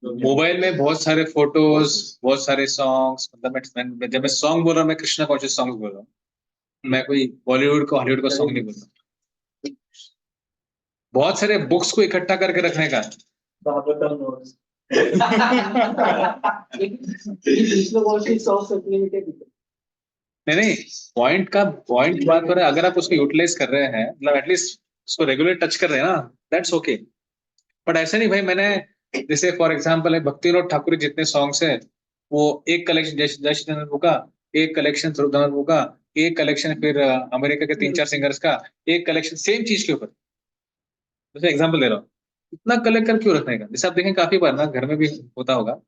मोबाइल में बहुत सारे फोटोज, बहुत सारे सॉन्ग्स, मतलब जब मैं सॉन्ग बोल रहा हूँ, मैं कृष्णा कॉन्शियस सॉन्ग बोल रहा हूँ, मैं कोई बॉलीवुड का हॉलीवुड का सॉन्ग नहीं बोल रहा। बहुत सारे बुक्स को इकट्ठा करके रखने का। नहीं नहीं, पॉइंट बात कर रहे हैं, अगर आप उसको यूटिलाइज कर रहे हैं, मतलब एटलीस्ट उसको रेगुलर टच कर रहे हैं ना, दैट्स ओके। बट ऐसा नहीं भाई, मैंने जैसे फॉर एग्जांपल भक्ति विनोद ठाकुर जितने सॉन्ग्स हैं, वो एक कलेक्शन जय चंद्र का, एक कलेक्शन स्वरूप का, एक कलेक्शन फिर अमेरिका के 3-4 सिंगर्स का, एक कलेक्शन सेम चीज के ऊपर। जैसे एग्जांपल दे रहा हूँ, इतना कलेक्ट कर क्यों रखने का? जैसे आप देखें काफी बार ना घर में भी होता होगा,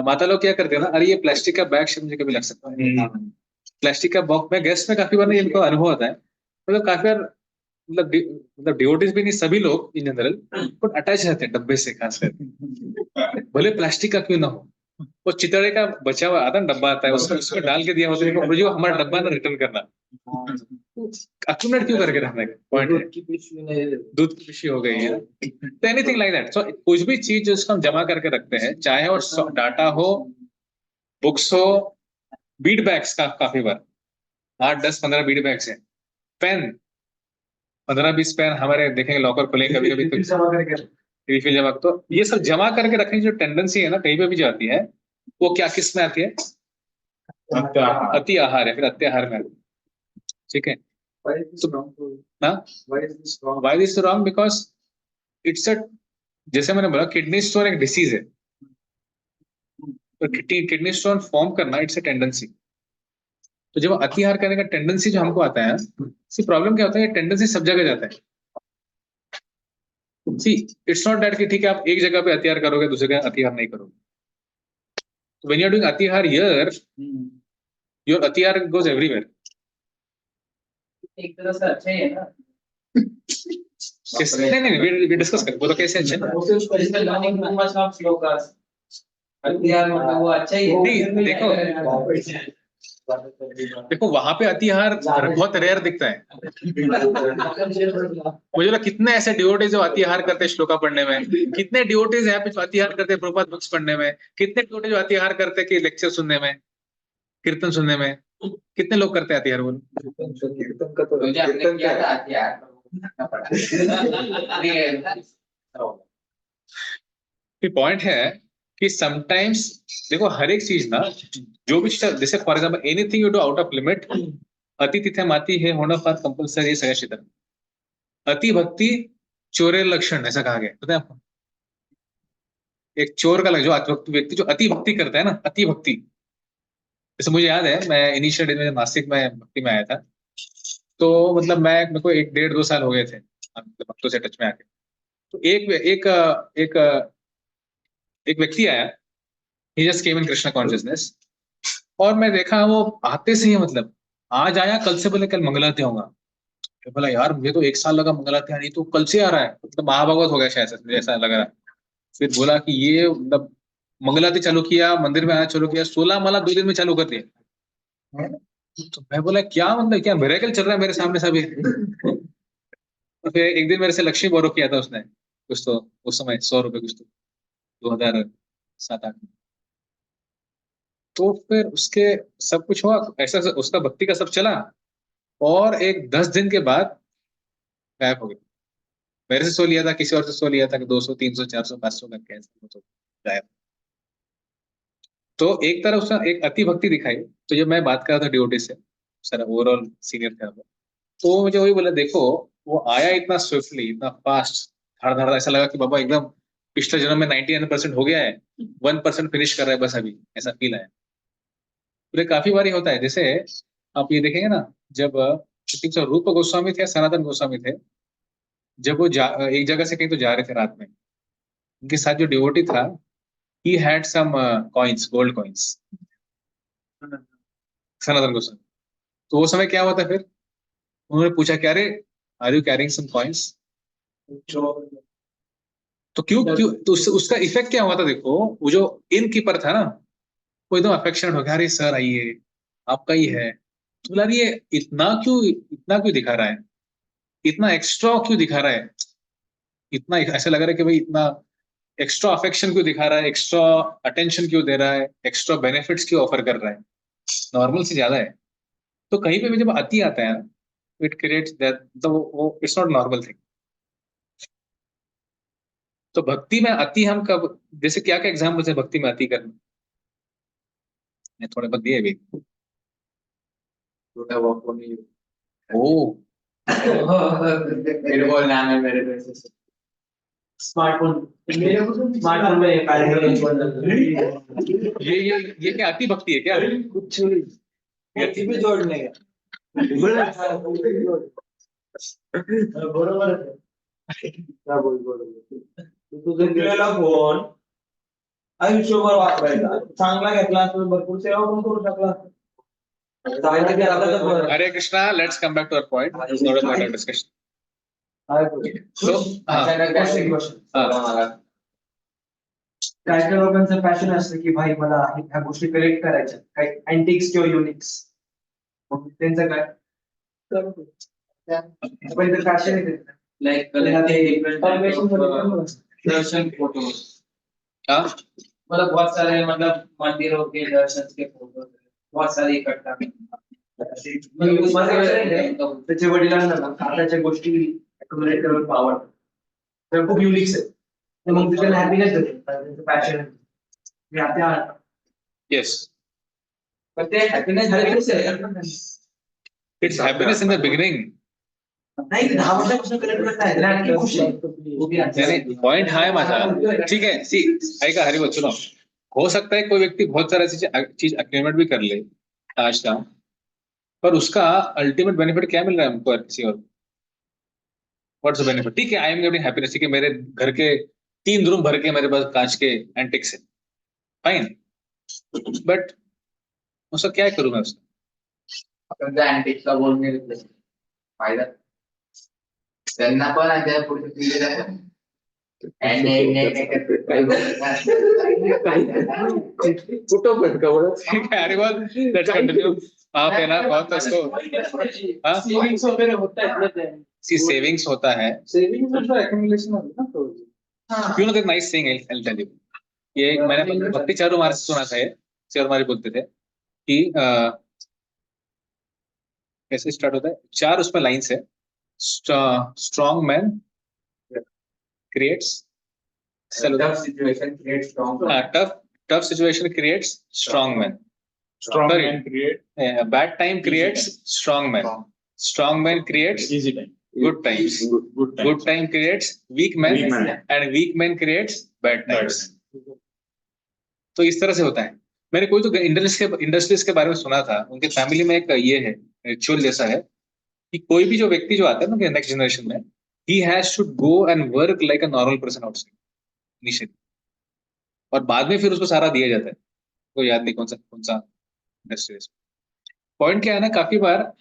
माता लोग क्या करते हैं ना, अरे ये प्लास्टिक का बैग से मुझे कभी लग सकता है, प्लास्टिक का बॉक्स में गैस में काफी बार ना इनको अनुभव होता है, मतलब काफी बार, मतलब डिवोटीज भी नहीं, सभी लोग इन जनरल बट अटैच रहते हैं डब्बे से, खास करके भले प्लास्टिक का क्यों ना हो। वो चितड़े का बचा हुआ आता है, डब्बा आता है, उसमें डाल के दिया होता है, मुझे हमारा डब्बा ना रिटर्न करना, अक्यूमुलेट क्यों करके रखना है? पॉइंट है, दूध की पिशवी हो गई है, तो एनीथिंग लाइक दैट। सो कुछ भी चीज जो उसको हम जमा करके रखते हैं, चाहे वो डाटा हो, बुक्स हो, बीट बैग्स का काफी बार 8-10-15 बीट बैग्स हैं, पेन 15-20 पेन हमारे देखेंगे लॉकर खुले कभी कभी तो रिफिल जमा, तो ये सब जमा करके रखने की जो टेंडेंसी है ना, कहीं पे भी जाती है, वो क्या किस में आती है? अति आहार है, फिर अत्याहार में आती है। ठीक है, why this wrong? Because it's a, जैसे मैंने बोला किडनी स्टोन एक डिसीज है, तो किडनी स्टोन फॉर्म करना इट्स अ टेंडेंसी। तो जब अतिहार करने का टेंडेंसी जो हमको आता है, सी प्रॉब्लम क्या होता है, टेंडेंसी सब जगह जाता है। सी इट्स नॉट दैट कि ठीक है आप एक जगह पे अतिहार करोगे, दूसरी जगह अतिहार नहीं करोगे। तो व्हेन यू आर डूइंग अतिहार हियर, योर अतिहार गोज एवरीवेयर। एक तरह से अच्छा ही है ना। नहीं नहीं, वी डिस्कस करें, बोलो कैसे अच्छा है? मतलब वो अच्छा ही है। नहीं, देखो वहां पे अतिहार बहुत रेयर दिखता है। मुझे लगा कितने ऐसे डिवोटीज जो अतिहार करते हैं श्लोका पढ़ने में, कितने डिवोटीज यहाँ पे जो अतिहार करते हैं प्रभुपाद बुक्स पढ़ने में, कितने डिवोटीज जो अतिहार करते हैं कि लेक्चर सुनने में, कीर्तन सुनने में, कितने लोग करते हैं अतिहार? बोलो। मुझे हमने किया था यार। पॉइंट है कि समटाइम्स देखो हर एक चीज ना, जो भी जैसे for example anything you do out of limit, अति तिथे माती है होना फार कंपल्सरी है, सगळ्या क्षेत्रात अति भक्ति चोरे लक्षण ऐसा कहा गया, पता है आपको? एक चोर का लक्षण, जो अतिभक्ति व्यक्ति जो अति भक्ति करता है ना, अति भक्ति। जैसे मुझे याद है, मैं इनिशियल डेज में नासिक में भक्ति में आया था, तो मतलब मेरे को 1-1.5-2 साल हो गए थे भक्तों से टच में आके। तो एक व्यक्ति आया, ही जस्ट केम इन कृष्णा कॉन्शियसनेस, और मैं देखा वो आते से ही, मतलब आज आया, कल से बोले कल मंगलाते होगा। तो बोला यार मुझे तो 1 साल लगा मंगलाते आने, तो कल से आ रहा है, मतलब महाभागवत हो गया शायद से, मुझे ऐसा लग रहा है। फिर बोला कि ये मतलब मंगलाते चालू किया, मंदिर में आना चालू किया, 16 माला 2 दिन में चालू कर दिया। तो मैं बोला क्या मतलब, क्या मिरेकल चल रहा है मेरे सामने सभी? तो फिर एक दिन मेरे से लक्ष्मी बोरो किया था उसने, कुछ तो उस समय 100 रुपए कुछ तो, 2007-8 में। तो फिर उसके सब कुछ हुआ ऐसा, उसका भक्ति का सब चला, और एक 10 दिन के बाद गायब हो गया। मेरे से सो लिया था, किसी और से सो लिया था कि 200, 300, 400, 500 का कैसे तो गायब। तो एक तरह उसका एक अति भक्ति दिखाई। तो जब मैं बात कर रहा था डिओटी से, सर ओवरऑल सीनियर था वो, तो मुझे वही बोला, देखो वो आया इतना स्विफ्टली, इतना फास्ट, धड़ धड़, ऐसा लगा कि बाबा एकदम पिछले जन्म में 99% हो गया है, 1% फिनिश कर रहा है बस अभी, ऐसा फील आया। तो ये काफी बार होता है। जैसे आप ये देखेंगे ना, जब रूप गोस्वामी थे, सनातन गोस्वामी थे, जब वो एक जगह से कहीं तो जा रहे थे रात में, उनके साथ जो डिवोटी था, he had some coins, gold coins, Sanatan Goswami. तो वो समय क्या हुआ था, फिर उन्होंने पूछा क्या रे, are you carrying some coins? तो क्यों क्यों तो उसका इफेक्ट क्या हुआ था? देखो वो जो इन कीपर था ना, वो एकदम अफेक्शनेट हो गया, अरे सर आइए, आपका ही है। तो बोला ये इतना क्यों दिखा रहा है? इतना एक्स्ट्रा क्यों दिखा रहा है, इतना ऐसा लग रहा है कि भाई इतना एक्स्ट्रा अफेक्शन क्यों दिखा रहा है, एक्स्ट्रा अटेंशन क्यों दे रहा है, एक्स्ट्रा बेनिफिट्स क्यों ऑफर कर रहा है, नॉर्मल से ज्यादा है। तो कहीं पे भी जब अति आता है ना, इट क्रिएट्स दैट, तो वो इट्स नॉट नॉर्मल थिंग। तो भक्ति में अति हम कब, जैसे क्या क्या एग्जाम्पल है भक्ति में अति करना, मैं थोड़े बहुत दिए भी। छोटा वॉक होनी ओ मेरे को नाम है मेरे पैसे से स्मार्टफोन, स्मार्टफोन में ये क्या अति भक्ति है क्या? कुछ भी जोड़ने का बरोबर आहे. तुझं दिलेला फोन आयुष्यभर वापरायचा, चांगला घेतला तर भरपूर सेवा पण करू शकला. चांगला घेतला तर बरं. Hare Krishna, let's come back to our point, it's not a point of discussion. So, अचानक अशी गोष्ट मला काही काही लोकांचं पॅशन असतं की भाई मला ह्या गोष्टी कलेक्ट करायच्या, काही अँटिक्स किंवा युनिक्स, मग त्यांचं काय पण पॅशन आहे त्यांचं. लाइक दर्शन फोटोज, हाँ, मतलब बहुत सारे मतलब मंदिरों के दर्शन के फोटोज बहुत सारे इकट्ठा त्याच्या वडिलांना ना खात्याच्या गोष्टी अक्युमुलेट करून आवडतात, तर खूप युनिक्स आहे. तर मग ते त्यांना हॅपीनेस देते, त्यांचं पॅशन आहे. आता yes, पर ते happiness happiness it's happiness in the beginning. नाही 10 वर्षापासून कलेक्ट करत आहे, त्याला आणखी खुशी आहे. यानी पॉइंट हा है माझा, ठीक है. सी ऐका हरिवत, सुनो, हो सकता है कोई व्यक्ति बहुत सारा चीज अक्यूमुलेट भी कर ले आज का, पर उसका अल्टीमेट बेनिफिट क्या मिल रहा है हमको किसी और? What's the benefit? ठीक है, आई एम गेटिंग हैप्पीनेस, ठीक है, मेरे घर के 3 रूम भर के मेरे पास कांच के एंटिक्स है, फाइन, बट उसका क्या करूं मैं उसका? आपण त्या अँटिकचा बोल नाही घेतला फायदा त्यांना पण आहे त्या पुढे पिढीला पण कुठं भटकावलं ठीक है हरिवत, लेट्स कंटिन्यू. आप है ना बहुत उसको, हाँ, सेविंग्स वगैरे होता है ना ते. सी सेविंग्स होता है, सेविंग्स मतलब accumulation होती है ना तो. You know that nice thing, I tell you. ये मैंने भक्ति चारू महाराज से सुना था, ये चारू महाराज बोलते थे कि कैसे स्टार्ट होता है, 4 उसमें लाइन्स है. Strong man creates tough situation create strong tough situation creates strong man. Strong Sorry. man create Bad time creates strong man. Strong man creates easy time. good times. Good time. Good time creates weak man, Weak man. and weak man creates bad times. Bad. तो इस तरह से होता है. मैंने कोई तो industries के बारे में सुना था, उनके फैमिली में एक ये है रिचुअल जैसा है कि कोई भी जो व्यक्ति जो आता है ना नेक्स्ट जनरेशन में, he has to go and work like a normal person outside initially, और बाद में फिर उसको सारा दिया जाता है. कोई याद नहीं कौन सा इंडस्ट्रीज. पॉइंट क्या है ना, काफी बार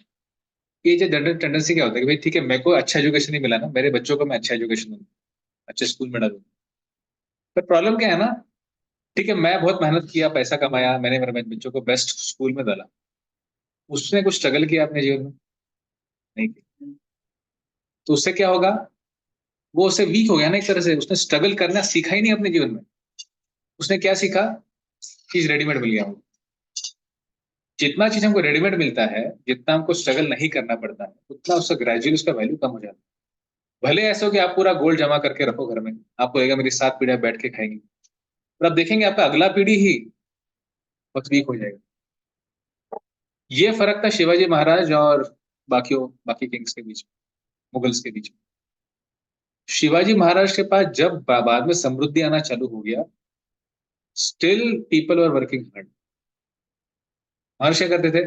ये जो जनरल टेंडेंसी क्या होता है कि भाई ठीक है, मेरे को अच्छा एजुकेशन नहीं मिला ना, मेरे बच्चों को मैं अच्छा एजुकेशन दूंगा, अच्छे स्कूल में डालूंगा. पर प्रॉब्लम क्या है ना, ठीक है, मैं बहुत मेहनत किया, पैसा कमाया, मैंने मेरे बच्चों को बेस्ट स्कूल में डाला, उसने कुछ स्ट्रगल किया अपने जीवन में? नहीं किया. तो उससे क्या होगा, वो उससे वीक हो गया ना एक तरह से. उसने स्ट्रगल करना सीखा ही नहीं अपने जीवन में. उसने क्या सीखा, चीज रेडीमेड मिल गया. जितना चीज हमको रेडीमेड मिलता है, जितना हमको स्ट्रगल नहीं करना पड़ता है, उतना उसका ग्रेजुअली उसका वैल्यू कम हो जाता है. भले ऐसा हो कि आप पूरा गोल्ड जमा करके रखो घर में, आपको लगेगा मेरी 7 पीढ़ियां बैठ के खाएंगी, पर आप देखेंगे आपका अगला पीढ़ी ही बहुत वीक हो जाएगा. ये फर्क था शिवाजी महाराज और बाकी किंग्स के बीच में, मुगल्स के बीच में. शिवाजी महाराज के पास जब बाद में समृद्धि आना चालू हो गया, still people were working hard. महर्षि क्या करते थे,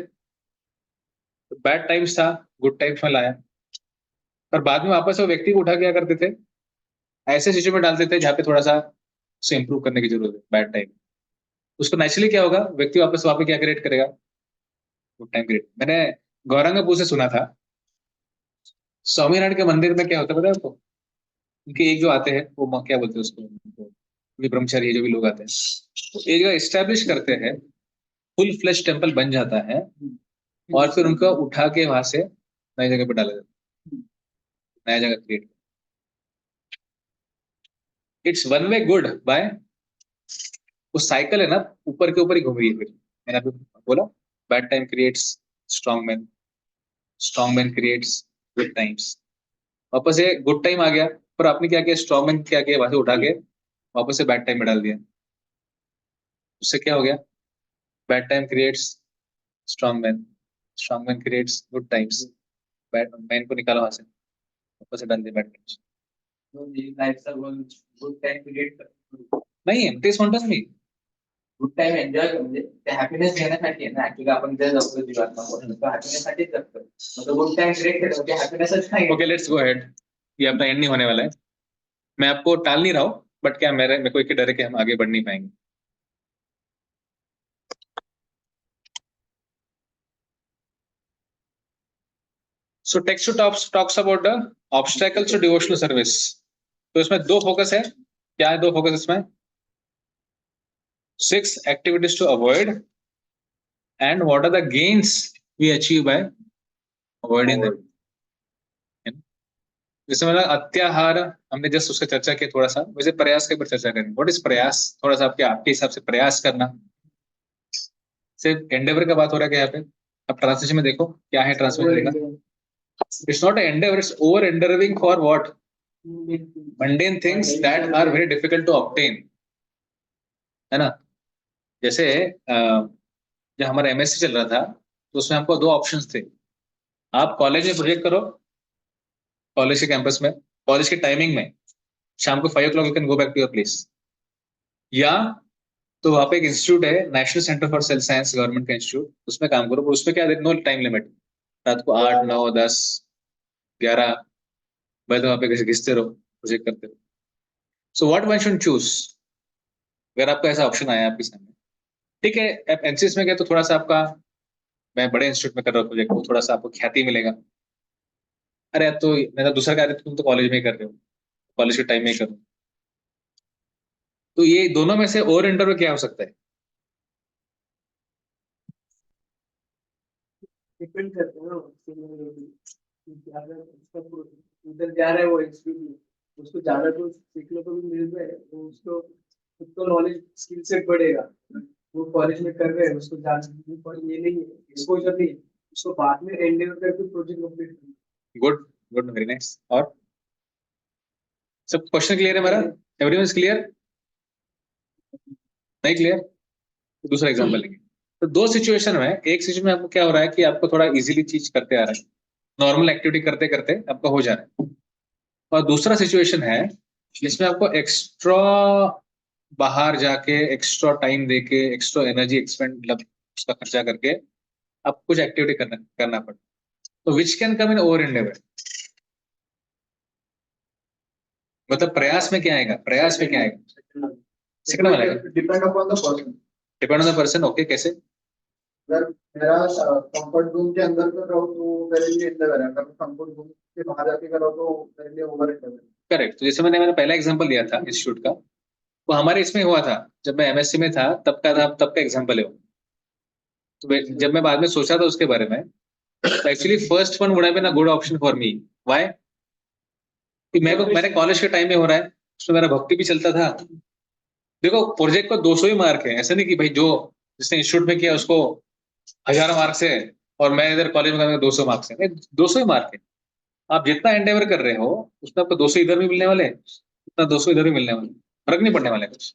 बैड टाइम्स था, गुड टाइम्स में लाया, पर बाद में वापस वो व्यक्ति को उठा क्या करते थे, ऐसे सिचुएशन में डालते थे जहाँ पे थोड़ा सा उसे इंप्रूव करने की जरूरत है. बैड टाइम, उसको नेचुरली क्या होगा, व्यक्ति वापस वहां पे क्या क्रिएट करेगा, गुड टाइम क्रिएट. मैंने गौरंगपुर से सुना था, स्वामीनारायण के मंदिर में क्या होता है पता है आपको, उनके एक जो आते हैं वो क्या बोलते हैं उसको, ब्रह्मचारी जो भी लोग आते हैं, तो एक जगह इस्टेब्लिश करते हैं, फुल फ्लैश टेम्पल बन जाता है, और फिर उनको उठा के वहां से नई जगह पे डाला जाता है. नया जगह create. It's one way good bye, वो साइकिल है ना, ऊपर के ऊपर ही घूम रही है। फिर मैंने अभी बोला bad time creates strong man creates good times. वापस से गुड टाइम आ गया, पर आपने क्या किया, स्ट्रॉन्ग मैन क्या किया, वहां से उठा के वापस से बैड टाइम में डाल दिया। उससे क्या हो गया, bad time creates strong man creates good times. Bad man को निकाला वहां से, वापस से डाल दिया बैड टाइम्स। लाईफचा गोल गुड टाइम क्रिएट कर, नाही आहे तेच म्हणतोच मी. गुड टाइम एन्जॉय कर, म्हणजे ते हॅपीनेस घेण्यासाठी आहे ना. ऍक्च्युली आपण ते जगतो जीवात, हॅपीनेस साठीच जगतो. मग गुड टाइम क्रिएट करतो ते हॅपीनेसच नाही. ओके लेट्स गो अहेड, ये अपना एंड नहीं होने वाला है। मैं आपको टाल नहीं रहा हूँ, बट क्या मेरे को एक डर है कि हम आगे बढ़ नहीं पाएंगे। So text talks about the obstacles to devotional service. तो इसमें दो फोकस है, क्या है दो फोकस इसमें, 6 activities to avoid and what are the gains we achieve by avoiding them। जैसे मतलब अत्याहार हमने जस्ट उसका चर्चा किया थोड़ा सा, वैसे प्रयास के ऊपर चर्चा करेंगे। व्हाट इज प्रयास, थोड़ा सा आपके हिसाब से प्रयास करना, सिर्फ एंडेवर का बात हो रहा है क्या यहाँ पे। अब ट्रांसलेशन में देखो क्या है ट्रांसलेशन का, it's not Endeavour, it's over endeavouring for what, mundane things that are very difficult to obtain, है ना। जैसे जब हमारा एमएससी चल रहा था तो उसमें हमको दो ऑप्शंस थे, आप कॉलेज में प्रोजेक्ट करो, कॉलेज के कैंपस में, कॉलेज के टाइमिंग में, शाम को 5 o'clock you can go back to your place, या तो वहाँ पे एक इंस्टीट्यूट है National Centre for Cell Science, government का इंस्टीट्यूट, उसमें काम करो। उसमें क्या नो टाइम लिमिट, रात को 8, 9, 10, 11 बजे वहाँ पे घिसते रहो, प्रोजेक्ट करते रहो। So what one should choose, अगर आपका ऐसा ऑप्शन आया आपके सामने, ठीक है आप एनसीएस में गए तो थोड़ा सा आपका, मैं बड़े इंस्टीट्यूट में कर रहा हूँ प्रोजेक्ट, वो थोड़ा सा आपको ख्याति मिलेगा। अरे अब तो मेरा दूसरा कार्य तुम तो कॉलेज में ही कर रहे हो, कॉलेज के टाइम में ही करो। तो ये दोनों में से और इंटरव्यू क्या हो सकता है। डिपेंड करते हैं ना उधर जा रहा है वो इंस्टीट्यूट, उसको ज्यादा तो सीखने को भी मिल रहा है, तो उसको खुद को नॉलेज स्किल सेट बढ़ेगा। वो कॉलेज में कर रहे हैं, उसको ज्यादा ये नहीं है एक्सपोजर नहीं, उसको बाद में एंडेवर करके प्रोजेक्ट कंप्लीट करना। Good good, very nice. और सब क्वेश्चन क्लियर है मेरा, एवरीवन इज क्लियर, नहीं क्लियर तो दूसरा एग्जांपल लेंगे। तो दो सिचुएशन में, एक सिचुएशन में आपको क्या हो रहा है कि आपको थोड़ा इजीली चीज करते आ रहा है, नॉर्मल एक्टिविटी करते करते आपका हो जा रहा है, और दूसरा सिचुएशन है जिसमें आपको एक्स्ट्रा बाहर जाके एक्स्ट्रा टाइम देके एक्स्ट्रा एनर्जी एक्सपेंड, मतलब उसका खर्चा करके आप कुछ एक्टिविटी करना पड़े। तो which can come in over Endeavour, मतलब प्रयास में क्या आएगा, प्रयास में क्या आएगा, सेकंड वाला आएगा, depend upon the person. Depend on the person. Okay कैसे, अगर मेरा कंफर्ट जोन के अंदर कर रहा हूँ तो मेरे लिए इंटरवल है, अगर कंफर्ट जोन के बाहर जाके कर रहा हूँ तो मेरे लिए ओवर इंटरवल। करेक्ट। तो जैसे मैंने पहला एग्जांपल दिया था इंस्टीट्यूट का, वो हमारे इसमें हुआ था जब मैं एमएससी में था, तब का एग्जांपल है वो। तो जब मैं बाद में सोचा था उसके बारे में, तो actually first one would have been a good option for me. Why, कि मेरे कॉलेज के टाइम में हो रहा है, उसमें मेरा भक्ति भी चलता था। देखो प्रोजेक्ट को 200 ही मार्क है, ऐसा नहीं कि भाई जो जिसने इंस्टीट्यूट में किया उसको 1000 मार्क्स है और मैं इधर कॉलेज में 200 मार्क्स है, 200 ही मार्क है। आप जितना एंडेवर कर रहे हो उतना आपको 200 इधर भी मिलने वाले, उतना 200 इधर भी मिलने वाले, फर्क नहीं पड़ने वाला कुछ।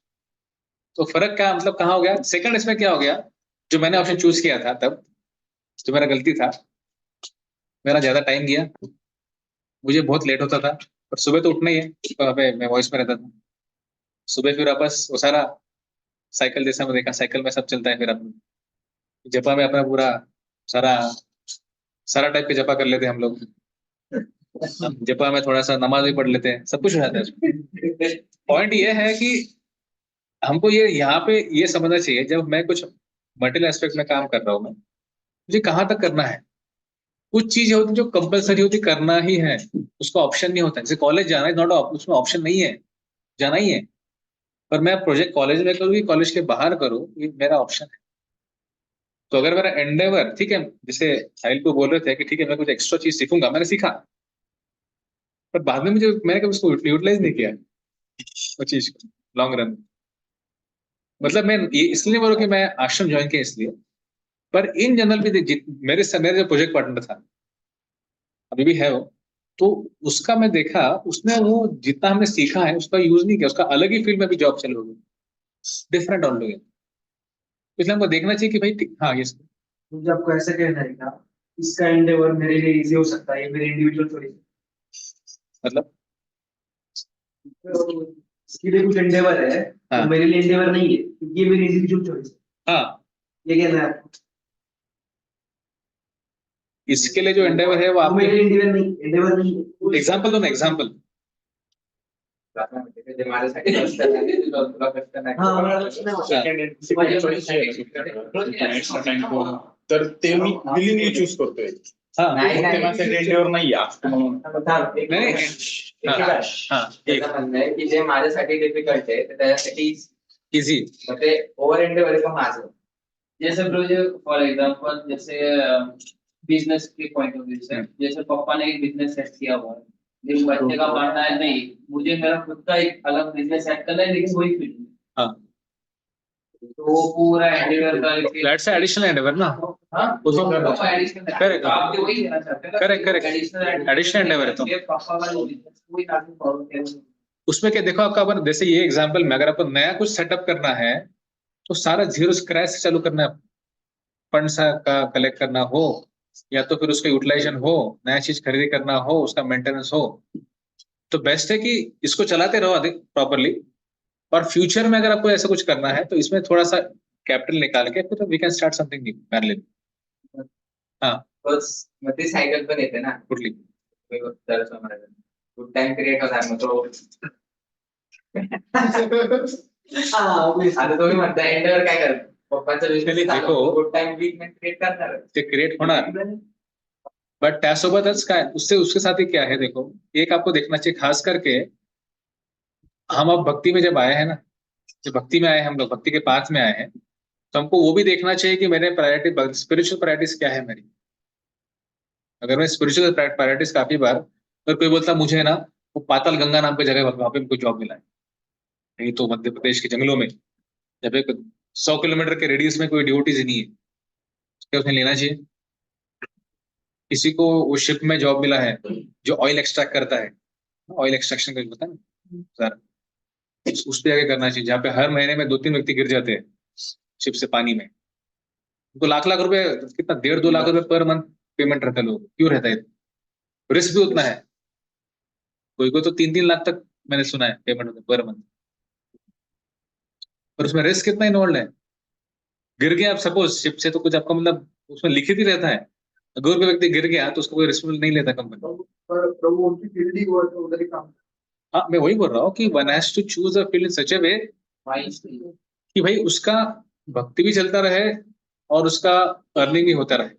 तो फर्क क्या मतलब कहाँ हो गया, सेकंड इसमें क्या हो गया, जो मैंने ऑप्शन चूज किया था तब, जो मेरा गलती था, मेरा ज्यादा टाइम गया, मुझे बहुत लेट होता था, पर सुबह तो उठना ही है, वहाँ पे मैं वॉइस में रहता था। सुबह फिर वापस वो सारा साइकिल जैसा मैं देखा, साइकिल में सब चलता है, फिर अपना जपा में अपना पूरा सारा सारा टाइप के जपा कर लेते हैं हम लोग, जपा में थोड़ा सा नमाज भी पढ़ लेते हैं, सब कुछ हो जाता है। पॉइंट ये है कि हमको ये यहाँ पे ये समझना चाहिए, जब मैं कुछ मटेरियल एस्पेक्ट में काम कर रहा हूँ, मैं मुझे कहाँ तक करना है। कुछ चीजें होती जो कंपलसरी होती करना ही है, उसका ऑप्शन नहीं होता। जैसे कॉलेज जाना है, नॉट उसमें ऑप्शन नहीं है, जाना ही है। पर मैं प्रोजेक्ट कॉलेज में करूँ, कॉलेज के बाहर करूँ, ये मेरा ऑप्शन है। तो अगर मेरा एंडेवर ठीक है, जैसे साहिल को बोल रहे थे कि ठीक है मैं कुछ एक्स्ट्रा चीज सीखूंगा, मैंने सीखा, पर बाद में मैंने कभी उसको यूटिलाइज नहीं किया वो चीज को लॉन्ग रन। मतलब मैं ये इसलिए बोलूं कि मैं आश्रम ज्वाइन किया इसलिए, पर इन जनरल भी मेरे जो प्रोजेक्ट पार्टनर था, अभी भी है वो, तो उसका मैं देखा, उसने वो जितना हमने सीखा है उसका यूज नहीं किया, उसका अलग ही फील्ड में भी जॉब चल होगी, डिफरेंट ऑलटुगेदर। इसलिए हमको देखना चाहिए कि भाई हाँ ये मुझे आपको ऐसा कहना है क्या, इसका एंडेवर मेरे लिए इजी हो सकता है, ये मेरी इंडिविजुअल चॉइस मतलब इसके लिए कुछ एंडेवर है, हाँ। तो मेरे लिए एंडेवर नहीं है क्योंकि ये मेरी इंडिविजुअल चॉइस है, हाँ, ये कहना है आपको। इसके लिए जो एंडेवर है वो वो आपके मेरे लिए एंडेवर नहीं है। एग्जाम्पल दो ना, एग्जाम्पल। जे माझ्यासाठी कष्ट नाही, ते तुला कष्ट नाही. हा, मला लक्षात नाही. तर ते मी विलिंगली चूज करतोय. हाँ नाही, ते नाही. माझ्या रेडिओवर नाही असं म्हणून. एक नाही, मिनिट. हाँ, एक मिनिट. हाँ, त्याचं म्हणणं आहे की जे माझ्यासाठी डिफिकल्ट आहे ते त्याच्यासाठी इजी। मग ते ओव्हर एंडेवर आहे का माझं. जैसे ब्रो फॉर एग्जांपल जैसे बिजनेस के पॉइंट ऑफ व्यू से, जैसे पापा ने एक बिजनेस सेट किया हुआ है, लेकिन बच्चे का मानना है नहीं मुझे मेरा खुद का एक अलग बिजनेस सेट करना है, लेकिन वही फील्ड में, हाँ, तो वो पूरा एंडेवर करके दैट्स एडिशनल एंडेवर ना। हाँ उसको एडिशनल Correct. आप तो वही कहना चाहते हैं ना? Correct, correct. Additional Additional endeavor है तो। ये पापा का जो बिजनेस वही आगे फॉलो करेंगे. उसमें क्या देखो आपका, अपन जैसे ये एग्जाम्पल में अगर आपको नया कुछ सेटअप करना है तो सारा जीरो स्क्रैच से चालू करना है, फंड्स का कलेक्ट करना हो या तो फिर उसका यूटिलाइजेशन हो, नया चीज खरीदी करना हो, उसका मेंटेनेंस हो, तो बेस्ट है कि इसको चलाते रहो अधिक प्रॉपरली। और फ्यूचर में अगर आपको ऐसा कुछ करना है तो इसमें थोड़ा सा कैपिटल निकाल के फिर we can start something new parallel. हाँ, बस मग ती सायकल पण येते ना. कुठली गुड टाइम क्रिएट होणार मग तो. हा, obviously. आता तुम्ही म्हणता एंडवर काय करत पप्पांचा बिझनेस देखो. गुड टाइम वीक में क्रिएट करणार. ते क्रिएट होणार, बट त्यासोबतच काय उससे उसके साथ ही क्या है, देखो एक आपको देखना चाहिए, खास करके हम अब भक्ति में जब आए हैं ना, जब भक्ति में आए हैं हम लोग, भक्ति के पाथ में आए हैं, तो हमको वो भी देखना चाहिए कि मेरे प्रायोरिटी स्पिरिचुअल प्रायोरिटीज क्या है मेरी। अगर मैं स्पिरिचुअल प्रायोरिटीज काफी बार, अगर कोई बोलता मुझे ना वो पाताल गंगा नाम की जगह वहां पे मुझको जॉब मिला है, नहीं तो मध्य प्रदेश के जंगलों में, जब एक 100 किलोमीटर के रेडियस में कोई ड्यूटीज ही नहीं है, क्या उसने लेना चाहिए? किसी को वो शिप में जॉब मिला है जो ऑयल एक्सट्रैक्ट करता है, ऑयल एक्सट्रैक्शन का जो होता है ना सर, उस पे आगे करना चाहिए, जहाँ पे हर महीने में 2-3 व्यक्ति गिर जाते हैं शिप से पानी में, उनको लाख लाख रुपए, कितना 1.5-2 लाख रुपए पर मंथ पेमेंट रहता है, लोग क्यों रहता है, रिस्क भी उतना है, कोई कोई तो 3-3 लाख तक मैंने सुना है पेमेंट होता है पर मंथ, पर उसमें रिस्क कितना इन्वॉल्व है। गिर गया आप सपोज शिप से, तो कुछ आपका मतलब उसमें लिखित ही रहता है, अगर कोई व्यक्ति गिर गया तो उसको कोई रिस्पॉन्सिबल नहीं लेता कंपनी। पर वो उनकी फील्ड ही वो है, तो उधर ही काम. हाँ, मैं वही बोल रहा हूँ कि one has to choose a field in such a way कि भाई उसका भक्ति भी चलता रहे और उसका अर्निंग भी होता रहे।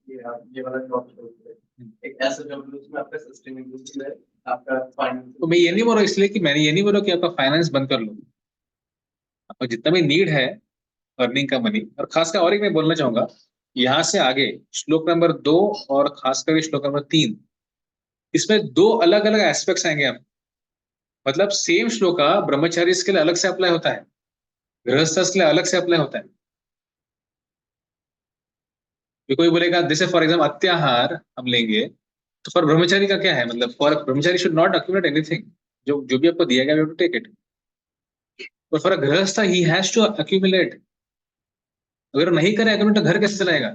ये वाला जॉब एक ऐसा जॉब जिसमें आपका सस्टेनेबिलिटी है, आपका फाइनेंस. तो मैं ये नहीं बोल रहा इसलिए कि मैंने ये नहीं बोला कि आपका फाइनेंस बंद कर लो, आपका जितना भी नीड है अर्निंग का मनी, और खासकर और एक मैं बोलना चाहूंगा यहाँ से आगे श्लोक नंबर 2 और खासकर श्लोक नंबर 3, इसमें 2 अलग अलग एस्पेक्ट्स आएंगे हम, मतलब सेम श्लोक ब्रह्मचारी के लिए अलग से अप्लाई होता है, गृहस्थ के लिए अलग से अप्लाई होता है। कोई बोलेगा जैसे फॉर एग्जाम्पल अत्याहार हम लेंगे तो फॉर ब्रह्मचारी का क्या है, मतलब for Brahmachari should not accumulate anything, जो जो भी आपको दिया गया टू टेक इट, और फॉर गृहस्थ ही हैज टू अक्यूमुलेट, अगर नहीं करे अक्यूमुलेट तो घर कैसे चलाएगा।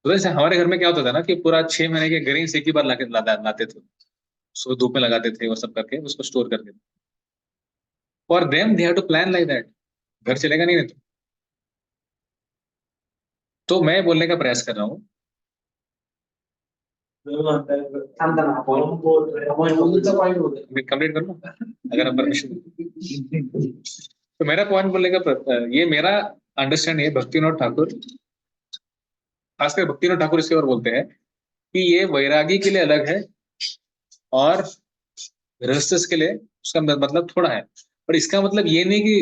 तो जैसे हमारे घर में क्या होता था ना कि पूरा 6 महीने के ग्रेन्स एक ही बार लाते थे, उसको धूप में लगाते थे और सब करके उसको स्टोर करके, for them they have to plan like that, घर चलेगा नहीं तो मैं बोलने का प्रयास कर रहा हूँ। कंप्लीट कर लो अगर आप परमिशन। तो मेरा पॉइंट बोलने का ये मेरा अंडरस्टैंड है, भक्तिनाथ ठाकुर, खासकर भक्तिनाथ ठाकुर इसके और बोलते हैं कि ये वैरागी के लिए अलग है और गृहस्थ के लिए उसका मतलब थोड़ा है, पर इसका मतलब ये नहीं कि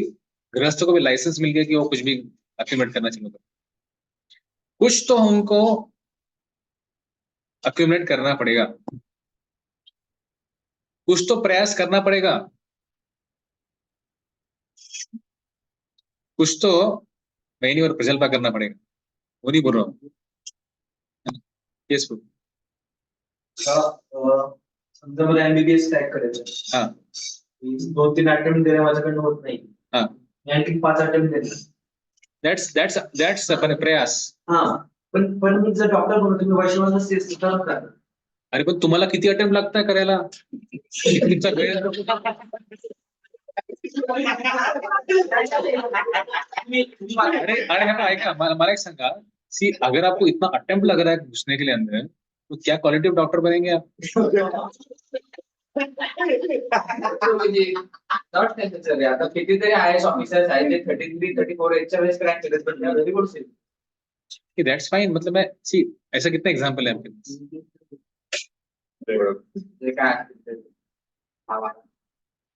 गृहस्थों को भी लाइसेंस मिल गया कि वो कुछ भी अक्यूमुलेट करना चाहिए। कुछ तो उनको अक्यूमुलेट करना पड़ेगा, कुछ तो प्रयास करना पड़ेगा, कुछ तो महीने और प्रजल्पा करना पड़ेगा। वो नहीं बोल रहा हूँ। Yes, bro. समजा मला एमबीबीएस क्रॅक करायचं, हा 2-3 अटेम्प्ट देणं माझ्याकडनं होत नाही, हा मी आणखी 5 अटेम्प्ट देणार. that's अपन प्रयास. हा पण मी जर डॉक्टर बनलो तुम्ही वैश्वानस टेस्ट करता. अरे पण तुम्हाला किती अटेम्प्ट लागताय करायला? तुमचा वेळ अरे अरे हाँ ऐका, मला एक सांगा, सी अगर आपको इतना अटेम्प्ट लग रहा है घुसने के लिए अंदर, तो क्या क्वालिटी ऑफ डॉक्टर बनेंगे आप? Not necessary. आता कितीतरी IAS ऑफिसर्स आहेत जे 33-34 एजच्या वेळेस क्रॅक केलेत, पण very good sale. That's fine. मतलब मैं सी ऐसा कितना एग्जांपल है आपके पास? जे काय असतील ते.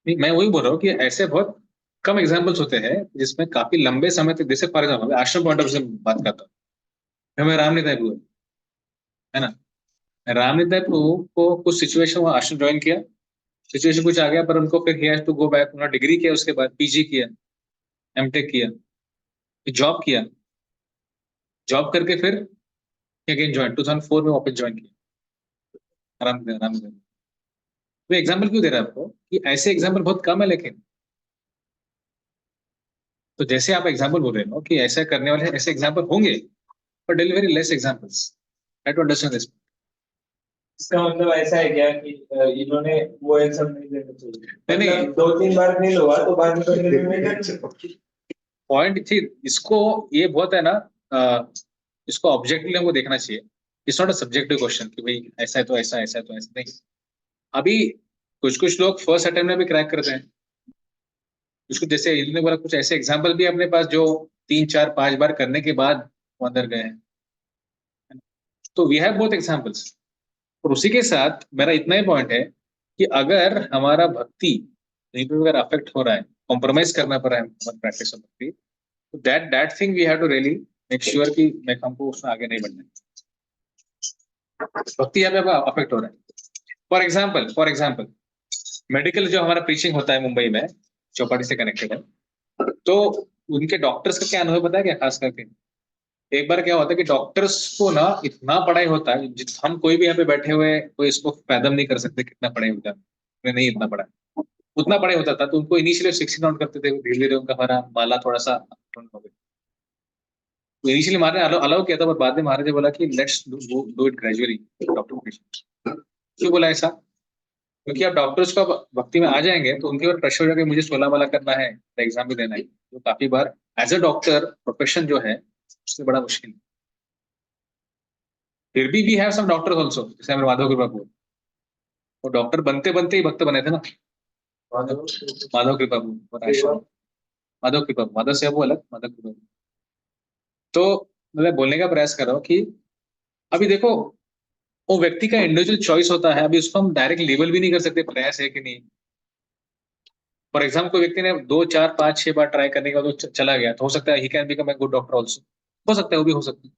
नहीं, मैं वही बोल रहा हूँ कि ऐसे बहुत कम एग्जांपल्स होते हैं जिसमें काफी लंबे समय तक, जैसे फॉर एग्जाम्पल आश्रम पॉइंट ऑफ से बात करता हूँ, मैं रामनिताई प्रभु, है ना, रामनिताई प्रभु को कुछ सिचुएशन वो आश्रम ज्वाइन किया, सिचुएशन कुछ आ गया, पर उनको फिर he has to go back, उन्होंने डिग्री किया, उसके बाद पीजी किया, एमटेक किया, जॉब किया, जॉब करके फिर अगेन ज्वाइन 2004 में वापस ज्वाइन किया रामनिताई। तो एग्जाम्पल क्यों दे रहा है आपको कि ऐसे एग्जाम्पल बहुत कम है, लेकिन तो जैसे आप एग्जाम्पल बोल रहे हो कि ऐसा करने वाले ऐसे एग्जाम्पल होंगे, पर delivery less examples. I to understand this. इसका मतलब ऐसा है क्या कि इन्होंने वो एग्जाम नहीं देना चाहिए? नहीं, मतलब 2-3 बार फेल हुआ तो बाद में करने में नहीं चाहिए. पॉइंट थी इसको, ये बहुत है ना, इसको ऑब्जेक्टिवली हमको देखना चाहिए। It's not a subjective question कि भाई ऐसा है तो ऐसा, ऐसा है तो ऐसा नहीं। अभी कुछ लोग फर्स्ट अटेम्प्ट में भी क्रैक करते हैं, कुछ जैसे इन्होंने बोला, कुछ ऐसे एग्जाम्पल भी अपने पास जो 3-4-5 बार करने के बाद वो अंदर गए हैं। तो वी हैव बोथ एग्जाम्पल्स। और उसी के साथ मेरा इतना ही पॉइंट है कि अगर हमारा भक्ति कहीं पे अगर अफेक्ट हो रहा है, कॉम्प्रोमाइज करना पड़ रहा है हमारी प्रैक्टिस ऑफ भक्ति, तो that thing we have to really make sure कि मैं हमको उसमें आगे नहीं बढ़ना है। भक्ति यहाँ पे अफेक्ट हो रहा है। फॉर एग्जाम्पल मेडिकल जो हमारा प्रीचिंग होता है मुंबई में, चौपाटी से कनेक्टेड है, तो उनके डॉक्टर्स का क्या अनुभव पता है क्या? खास करके एक बार क्या होता है कि डॉक्टर्स को ना इतना पढ़ाई होता है, हम कोई भी यहाँ पे बैठे हुए कोई इसको फैदम नहीं कर सकते कितना पढ़ाई होता है, नहीं इतना पढ़ा, उतना पढ़ाई होता था। तो उनको इनिशियली 16 राउंड करते थे, धीरे धीरे उनका हमारा माला थोड़ा सा हो गया। तो इनिशियली मारने अलाउ किया था, पर बाद में महाराज ने बोला कि let's do it gradually doctor. क्यों बोला ऐसा? क्योंकि आप डॉक्टर्स को भक्ति में आ जाएंगे तो उनके ऊपर प्रेशर हो जाएगा, मुझे 16 वाला करना है, एग्जाम भी देना है, तो काफी बार एज अ डॉक्टर प्रोफेशन जो है उससे बड़ा मुश्किल। फिर भी we have some doctors also, जैसे हमारे माधव कृपा को, वो डॉक्टर बनते बनते ही भक्त बने थे ना, माधव कृपा को, माधव से वो अलग, माधव कृपा। तो मैं बोलने का प्रयास कर रहा हूँ कि अभी देखो वो व्यक्ति का इंडिविजुअल चॉइस होता है, अभी उसको हम डायरेक्ट लेबल भी नहीं कर सकते प्रयास है कि नहीं। फॉर एग्जाम्पल कोई व्यक्ति ने 2-4-5-6 बार ट्राई करने के बाद वो चला गया, तो हो सकता है he can become a good doctor also, हो सकता है वो भी हो सकता है।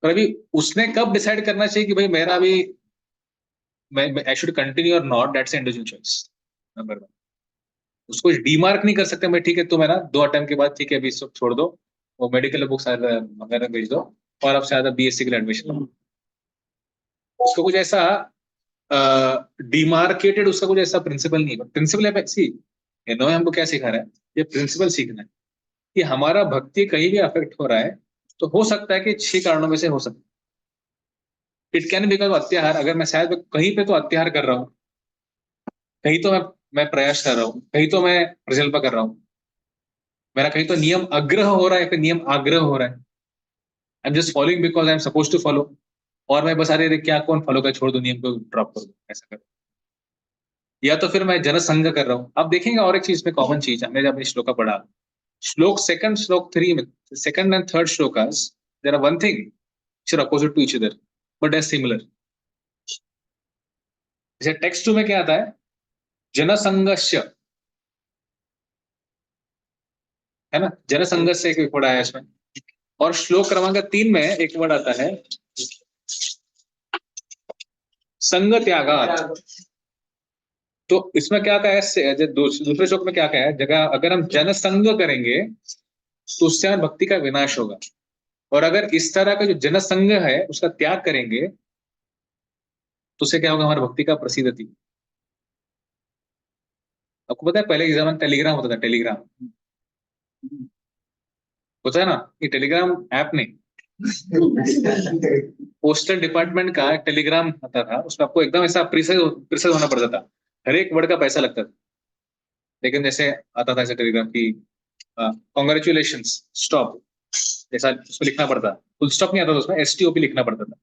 पर अभी उसने कब डिसाइड करना चाहिए कि भाई मेरा अभी मैं आई शुड कंटिन्यू और not, that's individual choice number 1। उसको डीमार्क नहीं कर सकते मैं, ठीक है तुम है ना 2 अटेम्प्ट के बाद ठीक है अभी सब छोड़ दो, वो मेडिकल बुक्स वगैरह भेज दो और अब शायद बीएससी के लिए एडमिशन लो। उसको कुछ ऐसा डिमार्केटेड उसका कुछ ऐसा प्रिंसिपल नहीं है। प्रिंसिपल है सी इन्होंने हमको क्या सिखा रहा है, ये प्रिंसिपल सीखना है कि हमारा भक्ति कहीं भी अफेक्ट हो रहा है तो हो सकता है कि 6 कारणों में से हो सकता है। इट कैन बिकॉज अत्याहार, अगर मैं शायद कहीं पे तो अत्याहार कर रहा हूँ, कहीं तो मैं प्रयास कर रहा हूँ, कहीं तो मैं प्रजल्प कर रहा हूँ, मेरा कहीं तो नियम अग्रह हो रहा है, फिर नियम आग्रह हो रहा है। I am just following because I am suppose to follow, और मैं बस अरे क्या कौन फॉलो कर, छोड़ दो नियम को, ड्रॉप कर दो, ऐसा कर। या तो फिर मैं जनसंघ कर रहा हूँ। अब देखेंगे और एक चीज में कॉमन चीज, हमने जब श्लोका पढ़ा, श्लोक 2 श्लोक 3 में, 2nd and 3rd श्लोकास, there are one thing which are opposite to each other but as similar। जैसे टेक्स्ट 2 में क्या आता है, जनसंघस्य, है ना, जनसंघ से एक वर्ड आया इसमें। और श्लोक क्रमांक 3 में एक वर्ड आता है संघ त्यागात। तो इसमें क्या कहा है, दूसरे श्लोक में क्या कहा है, जगह अगर हम जनसंघ करेंगे तो उससे हमारी भक्ति का विनाश होगा, और अगर इस तरह का जो जनसंघ है उसका त्याग करेंगे तो उससे क्या होगा, हमारी भक्ति का प्रसिद्धि। आपको पता है पहले के जमाने में टेलीग्राम होता था, टेलीग्राम होता है ना, ये टेलीग्राम ऐप नहीं, पोस्टल डिपार्टमेंट का टेलीग्राम आता था, उसमें आपको एकदम ऐसा प्रिसाइज होना पड़ता था, हर एक वर्ड का पैसा लगता था। लेकिन जैसे आता था ऐसे टेलीग्राम की कॉन्ग्रेचुलेशन स्टॉप, जैसा उसमें लिखना पड़ता, फुल स्टॉप नहीं आता था उसमें, STOP लिखना पड़ता था।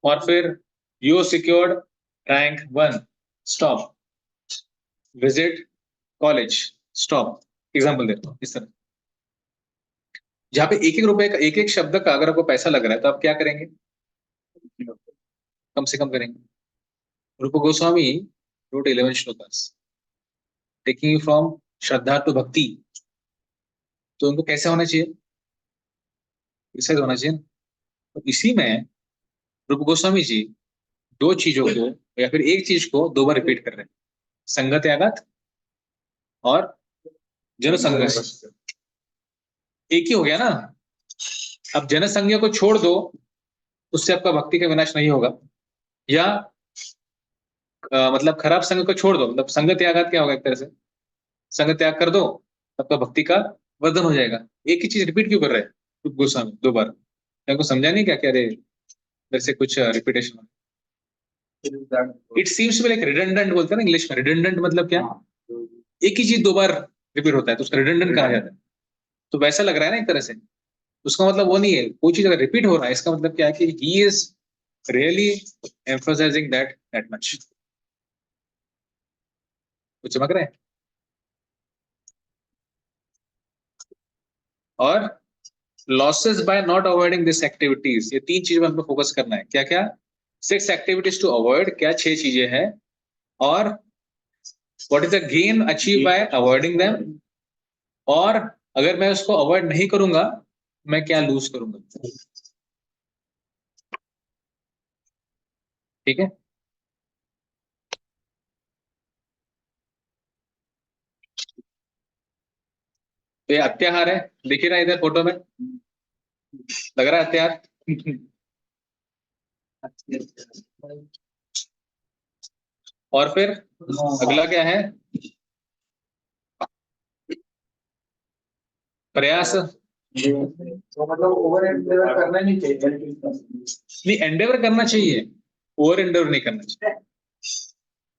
और फिर you secured rank 1 stop, visit college stop, example देता हूँ इस तरह। जहाँ पे एक एक रुपए का, एक एक शब्द का अगर आपको पैसा लग रहा है तो आप क्या करेंगे, कम से कम करेंगे। रूप गोस्वामी wrote 11 श्लोकास टेकिंग यू फ्रॉम श्रद्धा टू भक्ति। तो उनको कैसे होना चाहिए, प्रिसाइज होना चाहिए। तो इसी में रूप गोस्वामी जी दो चीजों को या फिर एक चीज को दो बार रिपीट कर रहे हैं, संघ त्यागात और जनसंघ। एक ही हो गया ना। अब जनसंघ को छोड़ दो, उससे आपका भक्ति का विनाश नहीं होगा, या मतलब खराब संघ को छोड़ दो, मतलब संघ त्यागात क्या होगा, एक तरह से संघ त्याग कर दो, आपका भक्ति का वर्धन हो जाएगा। एक ही चीज रिपीट क्यों कर रहे हैं रूप गोस्वामी दो बार, को समझा नहीं क्या, क्या रे मेरे से कुछ repetition. It seems to be like redundant बोलते हैं ना इंग्लिश में, रिडंडेंट मतलब क्या, एक ही चीज दो बार रिपीट होता है तो उसका रिडंडेंट कहा जाता है। तो वैसा लग रहा है ना एक तरह से, उसका मतलब वो नहीं है, कोई चीज अगर रिपीट हो रहा है इसका मतलब क्या है कि he is really emphasizing that much. कुछ चमक रहे हैं। और losses by not avoiding this activities, ये 3 चीजों पर हमको फोकस करना है। क्या क्या, 6 एक्टिविटीज टू अवॉइड, क्या 6 चीजें हैं, और what is the gain achieve by avoiding them, और अगर मैं उसको अवॉइड नहीं करूंगा मैं क्या लूज करूंगा। ठीक है। तो ये अत्याहार है, दिख ही रहा है इधर फोटो में, लग रहा है अत्याहार। और फिर अगला क्या है, प्रयास। तो मतलब ओवर एंडेवर करना नहीं चाहिए। नहीं, एंडेवर करना चाहिए, ओवर एंडेवर नहीं करना चाहिए।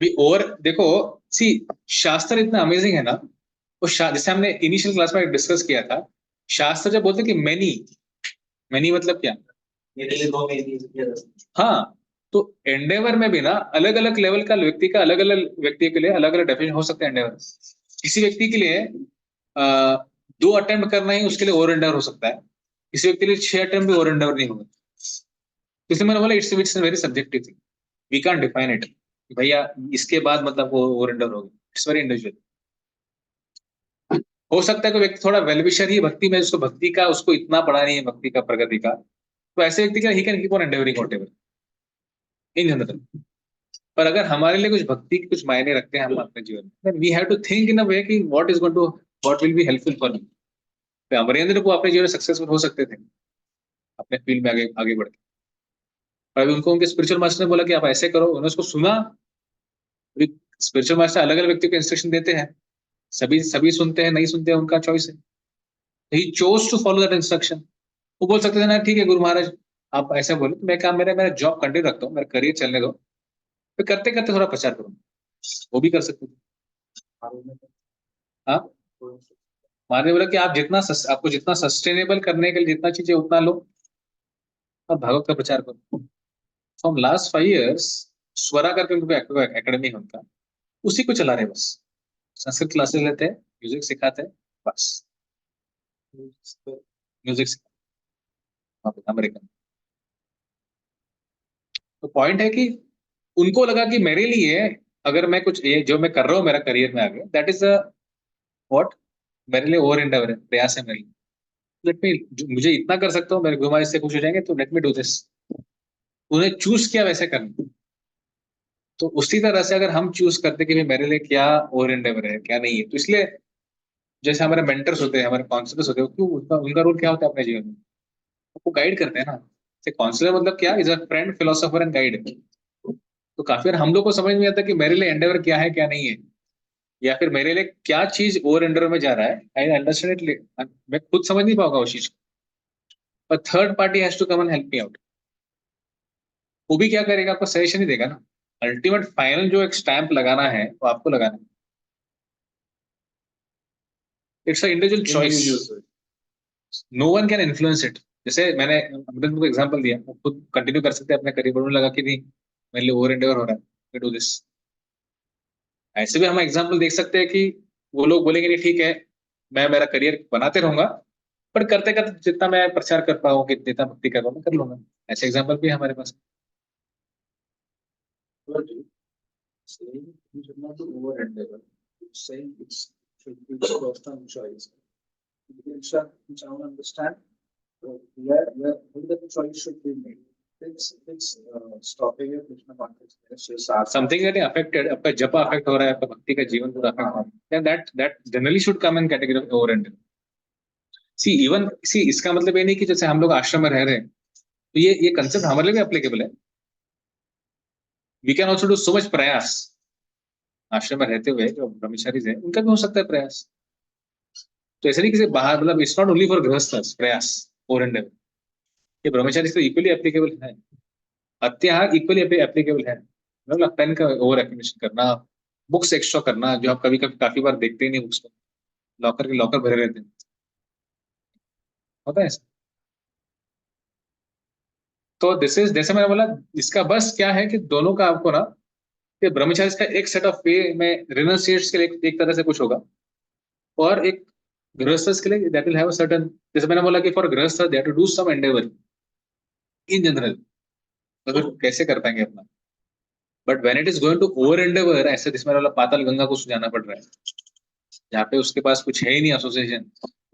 भी ओवर देखो, सी शास्त्र इतना अमेजिंग है ना, वो जैसे हमने इनिशियल क्लास में डिस्कस किया था, शास्त्र जब बोलते कि मैनी, मैनी मतलब क्या, हाँ, तो एंडेवर में भी ना अलग अलग लेवल का व्यक्ति का, अलग अलग व्यक्ति के लिए अलग अलग डेफिनेशन हो सकता है एंडेवर। किसी व्यक्ति के लिए 2 अटेम्प्ट करना ही उसके लिए ओवर एंडेवर हो सकता है, किसी व्यक्ति के लिए 6 अटेम्प्ट भी ओवर एंडेवर नहीं होगा। इसलिए मैंने बोला it's very subjective thing, we can define it भैया इसके बाद मतलब वो ओवर एंडेवर होगा, इट्स वेरी इंडिविजुअल। हो सकता है कोई व्यक्ति थोड़ा वेलविशर ही भक्ति में, उसको भक्ति का उसको इतना पड़ा नहीं है भक्ति का प्रगति का, तो ऐसे व्यक्ति का he can keep on endeavouring whatever in general. पर अगर हमारे लिए कुछ भक्ति के कुछ मायने रखते हैं हम अपने जीवन में, we have to think in a way कि what is going to, what will be helpful for me. तो अमरेंद्र को अपने जीवन में सक्सेसफुल हो सकते थे अपने फील्ड में आगे आगे बढ़ के, पर अभी उनको उनके स्पिरिचुअल मास्टर ने बोला कि आप ऐसे करो, उन्होंने उसको सुना। स्पिरिचुअल मास्टर अलग अलग व्यक्तियों को इंस्ट्रक्शन देते हैं, सभी सभी सुनते हैं नहीं सुनते हैं उनका चॉइस है। He chose to follow that instruction. वो बोल सकते थे ना ठीक है गुरु महाराज आप ऐसा बोले, तो मैं काम मेरा मेरा जॉब कंटिन्यू रखता हूँ, मेरा करियर चलने दो, फिर करते करते थोड़ा प्रचार करूँ, वो भी कर सकते थे। हाँ, माने बोला कि आप जितना आपको जितना सस्टेनेबल करने के लिए जितना चीजें उतना लो और भागवत का प्रचार करो। फ्रॉम लास्ट 5 years स्वरा करके उनको एकेडमी है उनका, उसी को चला रहे बस, संस्कृत क्लासेस लेते हैं, म्यूजिक सिखाते हैं, बस म्यूजिक अमेरिकन। तो पॉइंट है कि उनको लगा कि मेरे लिए अगर मैं कुछ ये जो मैं कर रहा हूँ मेरा करियर में आगे, दैट इज व्हाट मेरे लिए ओवर एंडेवर है, प्रयास है मेरे लिए, लेट मी, मुझे इतना कर सकता हूँ, मेरे गुरु महाराज से खुश हो जाएंगे, तो लेट मी डू दिस। उन्हें चूज किया वैसे करना। तो उसी तरह से अगर हम चूज करते कि भाई मेरे लिए क्या ओवर एंडेवर है, क्या नहीं है, तो इसलिए जैसे हमारे मेंटर्स होते हैं, हमारे काउंसलर्स होते हैं, क्यों उनका रोल क्या होता है अपने जीवन में, वो गाइड करते हैं ना। काउंसलर मतलब क्या, is a friend, philosopher and guide. तो काफी बार हम लोग को समझ नहीं आता कि मेरे लिए एंडेवर क्या है, क्या नहीं है, या फिर मेरे लिए क्या चीज ओवर एंडेवर में जा रहा है। आई अंडरस्टैंड इट, मैं खुद समझ नहीं पाऊंगा उस चीज को, पर third party has to come and help me out. वो भी क्या करेगा, आपको सजेशन ही देगा ना। अल्टीमेट फाइनल जो एक स्टैंप लगाना है वो आपको लगाना है। It's a individual choice, no one can influence it. जैसे मैंने अमृत को एग्जांपल दिया, वो खुद कंटिन्यू कर सकते हैं अपने करियर में, लगा कि नहीं मेरे लिए ओवर एंडेवर हो रहा है, डू दिस। ऐसे भी हम एग्जांपल देख सकते हैं कि वो लोग बोलेंगे नहीं ठीक है, मैं मेरा करियर बनाते रहूंगा, पर करते करते जितना मैं प्रचार कर पाऊँ, कि जितना भक्ति कर पाऊँ, मैं कर लूंगा। ऐसे एग्जाम्पल भी है हमारे पास। Saying you should not do over endeavor. Saying it should be personal choice. You shall understand where the choice should be made. It's stopping your Krishna consciousness. Something that affected, आपका जप affect हो रहा है, आपका भक्ति का जीवन पूरा अफेक्ट हो रहा है, that generally should come in category of over endeavor. See even see, इसका मतलब ये नहीं कि जैसे हम लोग आश्रम में रह रहे हैं तो ये कंसेप्ट हमारे लिए भी एप्लीकेबल है। We can also do so much प्रयास। आश्रम में रहते हुए जो ब्रह्मचारी है उनका भी हो सकता है प्रयास। तो ऐसे नहीं किसी बाहर, मतलब इट्स नॉट ओनली फॉर गृहस्थ प्रयास ओवर एंडेवर, ये ब्रह्मचारी तो इक्वली एप्लीकेबल है, अत्याहार इक्वली एप्लीकेबल है। मतलब पेन का ओवर एक्यूमुलेशन करना, बुक्स एक्स्ट्रा करना, जो आप कभी कभी काफी बार देखते ही नहीं, बुक्स को लॉकर के लॉकर भरे रहते हैं, होता है ऐसा। तो दिस इज, जैसे मैंने बोला, इसका बस क्या है कि दोनों का आपको ना, कि ब्रह्मचारी का एक सेट ऑफ पे में रिनोसिएट्स के लिए एक तरह से कुछ होगा, और एक गृहस्थ के लिए that will have a certain, जैसे मैंने बोला कि फॉर गृहस्थ they have to do some endeavour in general, तो फिर कैसे कर पाएंगे अपना। But when it is going to over endeavour, ऐसे जिसमें वाला पाताल गंगा को सुझाना पड़ रहा है, जहाँ पे उसके पास कुछ है ही नहीं, एसोसिएशन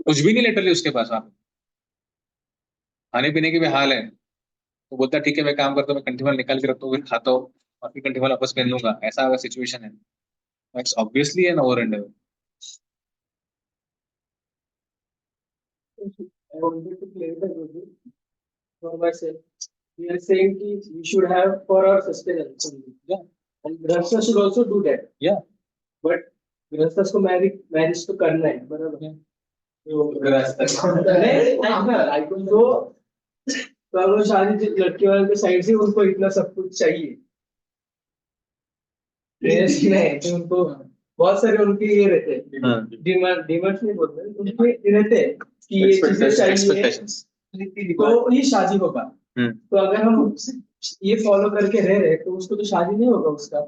कुछ भी नहीं, लिटरली उसके पास आप खाने पीने की भी हाल है, तो बोलता है ठीक है मैं काम करता हूँ, मैं कंठीमाल निकाल के रखता हूँ, फिर खाता हूँ और फिर कंठीमाल वापस पहन लूंगा, ऐसा अगर सिचुएशन है, it's obviously an over endeavour. I wanted to clarify for myself. We are saying that we should have for our sustenance only. Yeah. And Grahastha should also do that. Yeah. But Grahasthas को marriage तो करना है, बराबर? Yeah. तो अगर शादी लड़के वाले के साइड से उनको इतना सब कुछ चाहिए, नहीं उनको बहुत सारे उनके ये रहते हैं, डिमांड्स नहीं बोलते, उनके रहते हैं कि ये चीजें चाहिए तो ये शादी होगा। तो अगर हम ये फॉलो करके रह रहे तो उसको तो शादी नहीं होगा, उसका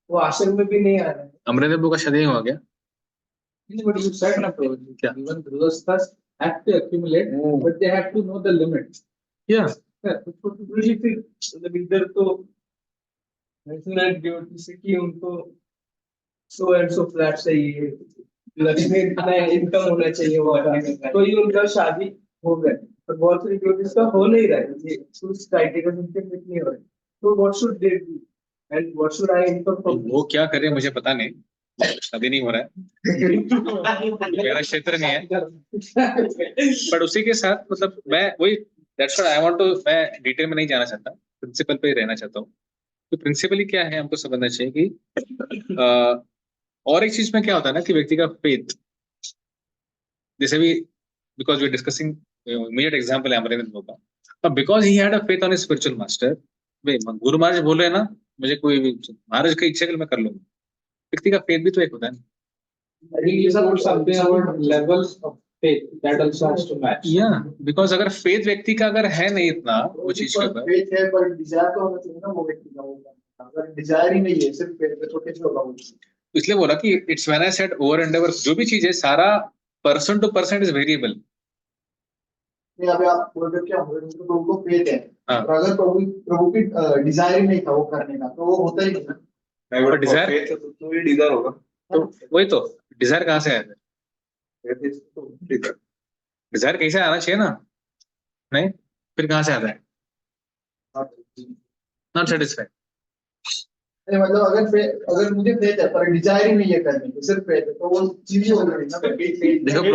वो आश्रम में भी नहीं आ रहा है। अमृत का शादी हो गया। But you said na, even grihasthas have to accumulate, but they have to know the limit. Yeah. मतलब इधर तो जैसे कि उनको सो एंड सो फ्लैट चाहिए, लक्ष्मी इतना इनकम होना चाहिए वो, तो ये उनका शादी हो गया। पर बहुत सारी ड्यूटीज का हो नहीं रहा है, ये कुछ क्राइटेरिया उनके फिट नहीं हो रहे, तो what should they do and what should I income from? वो क्या करे मुझे पता नहीं, शादी नहीं हो रहा है, मेरा क्षेत्र नहीं है। पर उसी के साथ मतलब मैं वही, that's what I want to, मैं डिटेल में नहीं जाना चाहता, प्रिंसिपल पे ही रहना चाहता हूँ। तो प्रिंसिपली क्या है हमको समझना चाहिए कि और एक चीज में क्या होता है ना कि व्यक्ति का फेथ, जैसे भी because we are discussing immediate example है अमरेंद्र का, because he had a faith on his spiritual master. Guru maharaj बोल रहे हैं ना, मुझे कोई भी महाराज की इच्छा मैं कर लूंगा, व्यक्ति का फेथ भी तो एक होता है ना। I think you said something about levels of faith that also has to match. Yeah, because अगर फेथ व्यक्ति का अगर है नहीं इतना वो चीज के ऊपर, फेथ है पर डिजायर तो होना चाहिए ना वो व्यक्ति का, होगा अगर डिजायर ही नहीं है सिर्फ फेथ पे तो कैसे होगा वो। इसलिए बोला कि it's when I said over endeavour, जो भी चीज है सारा person to person is variable. नहीं अभी आप बोल रहे क्या हो रहे हैं, प्रभु को फेथ है, हाँ। और अगर प्रभु की डिजायर ही नहीं था वो करने का, तो वो होता ही नहीं ना। डिजायर तो ये डिजायर होगा। तो वही तो डिजायर कहाँ से आया? ठीक है। डिजायर कहीं से आना चाहिए ना, नहीं फिर कहाँ से आता है? Not satisfied. नहीं, मतलब अगर मुझे फेथ है पर डिजायर ही नहीं है करने की, सिर्फ फेथ है, तो वो चीज ही हो गई ना। देखो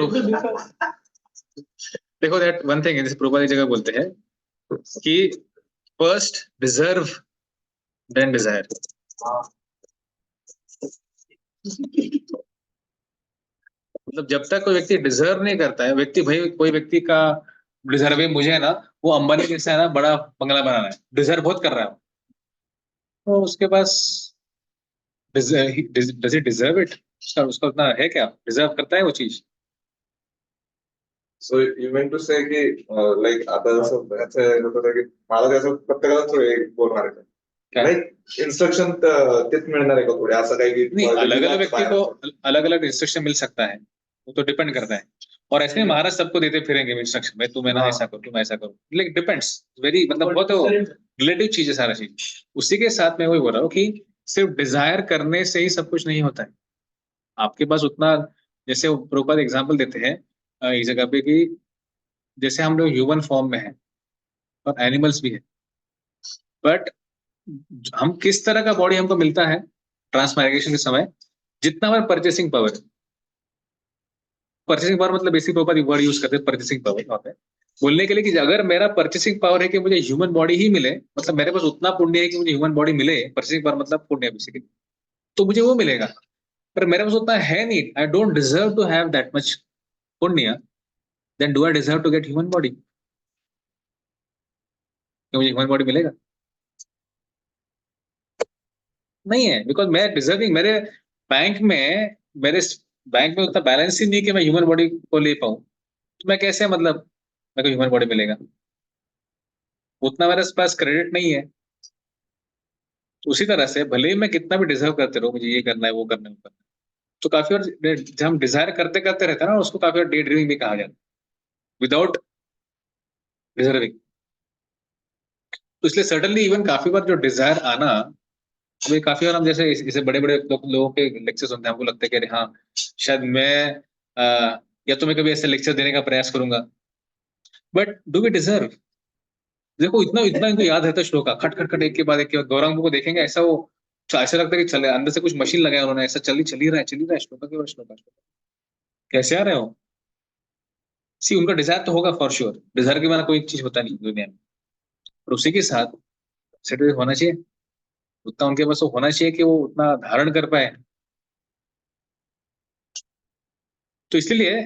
देखो दैट वन थिंग जैसे प्रभुपाद एक जगह बोलते हैं कि फर्स्ट डिजर्व देन डिजायर। मतलब जब तक कोई व्यक्ति डिजर्व नहीं करता है, व्यक्ति भाई कोई व्यक्ति का डिजर्व है, मुझे है ना वो अंबानी जैसा है ना बड़ा बंगला बनाना है, डिजर्व बहुत कर रहा है, तो उसके पास डज इट डिजर्व इट? उसका उतना है क्या, डिजर्व करता है वो चीज? सो यू मीन टू से की लाईक आता जसं ह्याचं होतं की मला त्याचं प्रत्येकाला थोडे एक बोल मारायचं क्या? लाईक इन्स्ट्रक्शन तेच मिळणार आहे का थोडे असं काही की नहीं, अलग अलग व्यक्ति को अलग अलग इंस्ट्रक्शन मिल सकता है, वो तो डिपेंड करता है। और ऐसे ही महाराज सबको देते फिरेंगे इंस्ट्रक्शन, भाई तुम है ना हाँ। ऐसा करो, तुम ऐसा करो, लाइक डिपेंड्स वेरी, मतलब बहुत रिलेटिव चीज है सारा चीज। उसी के साथ मैं वही बोल रहा हूँ कि सिर्फ डिजायर करने से ही सब कुछ नहीं होता है। आपके पास उतना, जैसे वो प्रभुपाद एग्जाम्पल देते हैं इस जगह पे कि जैसे हम लोग ह्यूमन फॉर्म में है और एनिमल्स भी है, बट हम किस तरह का बॉडी हमको मिलता है ट्रांसमाइग्रेशन के समय, जितना हमारा परचेसिंग पावर है। परचेसिंग पावर मतलब बेसिक वर्ड यूज करते हैं परचेसिंग पावर वहाँ पे बोलने के लिए कि अगर मेरा परचेसिंग पावर है कि मुझे ह्यूमन बॉडी ही मिले, मतलब मेरे पास उतना पुण्य है कि मुझे ह्यूमन बॉडी मिले, परचेसिंग पावर मतलब पुण्य बेसिकली, तो मुझे वो मिलेगा। पर मेरे पास उतना है नहीं, I don't deserve to have that much पुण्य, then do I deserve to get human body? क्या मुझे ह्यूमन बॉडी मिलेगा? नहीं है, बिकॉज मैं डिजर्विंग, मेरे बैंक में उतना बैलेंस ही नहीं कि मैं ह्यूमन बॉडी को ले पाऊं, तो मैं कैसे, मतलब मेरे को ह्यूमन बॉडी मिलेगा? उतना मेरे पास क्रेडिट नहीं है। तो उसी तरह से भले ही मैं कितना भी डिजर्व करते रहूं, मुझे ये करना है वो करना है वो करना है, तो काफी बार जब हम डिजायर करते करते रहते हैं ना, उसको काफी बार डे ड्रीमिंग भी कहा जाता है, विदाउट डिजर्विंग। तो इसलिए सडनली इवन काफी बार जो डिजायर आना, अभी काफी बार हम जैसे इसे बड़े बड़े लोगों के लेक्चर सुनते हैं, हमको लगता है कि अरे हाँ शायद मैं या तो मैं कभी ऐसे लेक्चर देने का प्रयास करूंगा, बट डू वी डिजर्व? देखो इतना इतना इनको याद रहता है श्लोक का, खट खट खट एक के बाद एक के बाद। गौरांग को देखेंगे ऐसा, वो ऐसा लगता है कि चले अंदर से कुछ मशीन लगाया उन्होंने, ऐसा चल ही रहा है श्लोक के बाद श्लोक। कैसे आ रहे हो? सी उनका डिजायर तो होगा फॉर श्योर, डिजायर के बिना कोई चीज होता नहीं दुनिया में, और उसी के साथ सेटल होना चाहिए, उतना उनके पास वो होना चाहिए कि वो उतना धारण कर पाए। तो इसलिए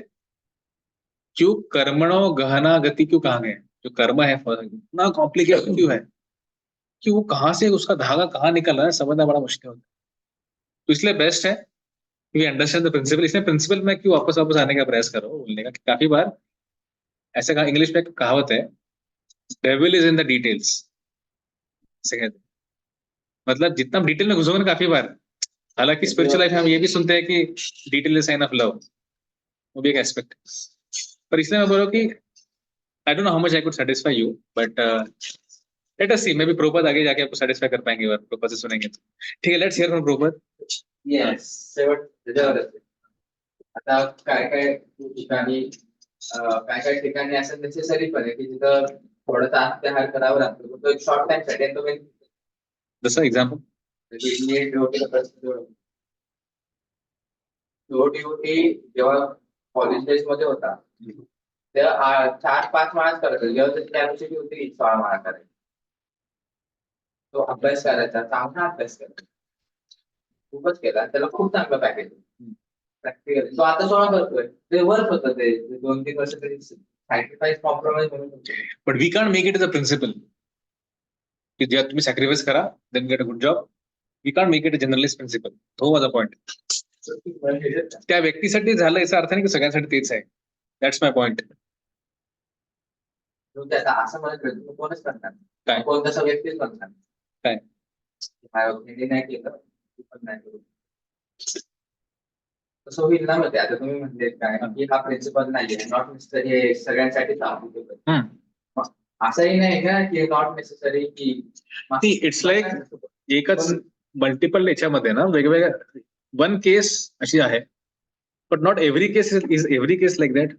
क्यों कर्मणो गहना गति क्यों कहा गया? जो कर्म है इतना कॉम्प्लिकेटेड क्यों है कि वो कहाँ से उसका धागा कहाँ निकल रहा है समझना बड़ा मुश्किल होता है। तो इसलिए बेस्ट है कि अंडरस्टैंड द प्रिंसिपल। इसमें प्रिंसिपल में क्यों वापस वापस आने का प्रयास कर रहा हूँ बोलने का कि काफी बार ऐसा कहा, इंग्लिश में एक कहावत है, devil is in the details. मतलब जितना डिटेल में घुसोगे ना काफी बार, हालांकि स्पिरिचुअल लाइफ में हम ये भी सुनते हैं कि detail is sine of love, वो भी एक एस्पेक्ट। पर इसलिए मैं बोल रहा हूँ कि I don't know how much I could satisfy you, but let us see, maybe Prabhupada आगे जाके आपको सेटिस्फाई कर पाएंगे और प्रभुपाद से सुनेंगे तो। ठीक है, let's hear from Prabhupada. Yes, शेवट त्याच्यावर असते. आता काय काय ठिकाणी काय ठिकाणी असं नेसेसरी पण आहे की जिथं थोडं त्याहार करावं लागतं, तो एक शॉर्ट टाइम साठी तुम्ही जसं एक्झाम्पल ड्युटी जेव्हा कॉलेज डेज मध्ये होता तेव्हा 4-5 माळाच करायचा, जेव्हा त्याची कॅपॅसिटी होती 16 माळा करायची. तो अभ्यास करायचा, चांगला अभ्यास करायचा, खूपच केला, त्याला खूप चांगलं पॅकेज प्रॅक्टिकल. तो आता 16 करतोय, ते वर्क होतं, ते 2-3 वर्ष तरी सॅक्रिफाईस कॉम्प्रोमाइज म्हणून होतं. But we can't make it as a principle की जेव्हा तुम्ही सॅक्रिफाईस करा then get a good job. We can't make it a generalist principle. तो माझा पॉइंट. त्या व्यक्तीसाठी झालं याचा अर्थ नाही की सगळ्यांसाठी तेच आहे. That's my point. त्याचा असं म्हणत नाही, तुम्ही कोणच करणार काय? कोण तसा व्यक्तीच करणार काय? हे नाही केलं तू पण नाही करू तसं होईल ना. मध्ये आता तुम्ही म्हणले काय की हा प्रिन्सिपल नाहीये, नॉट नेसेसरी हे सगळ्यांसाठी हम्म. असंही नाही ना की नॉट नेसेसरी की इट्स लाईक एकच मल्टिपल याच्यामध्ये ना वेगवेगळ्या वन केस अशी आहे but not every case is every case like that.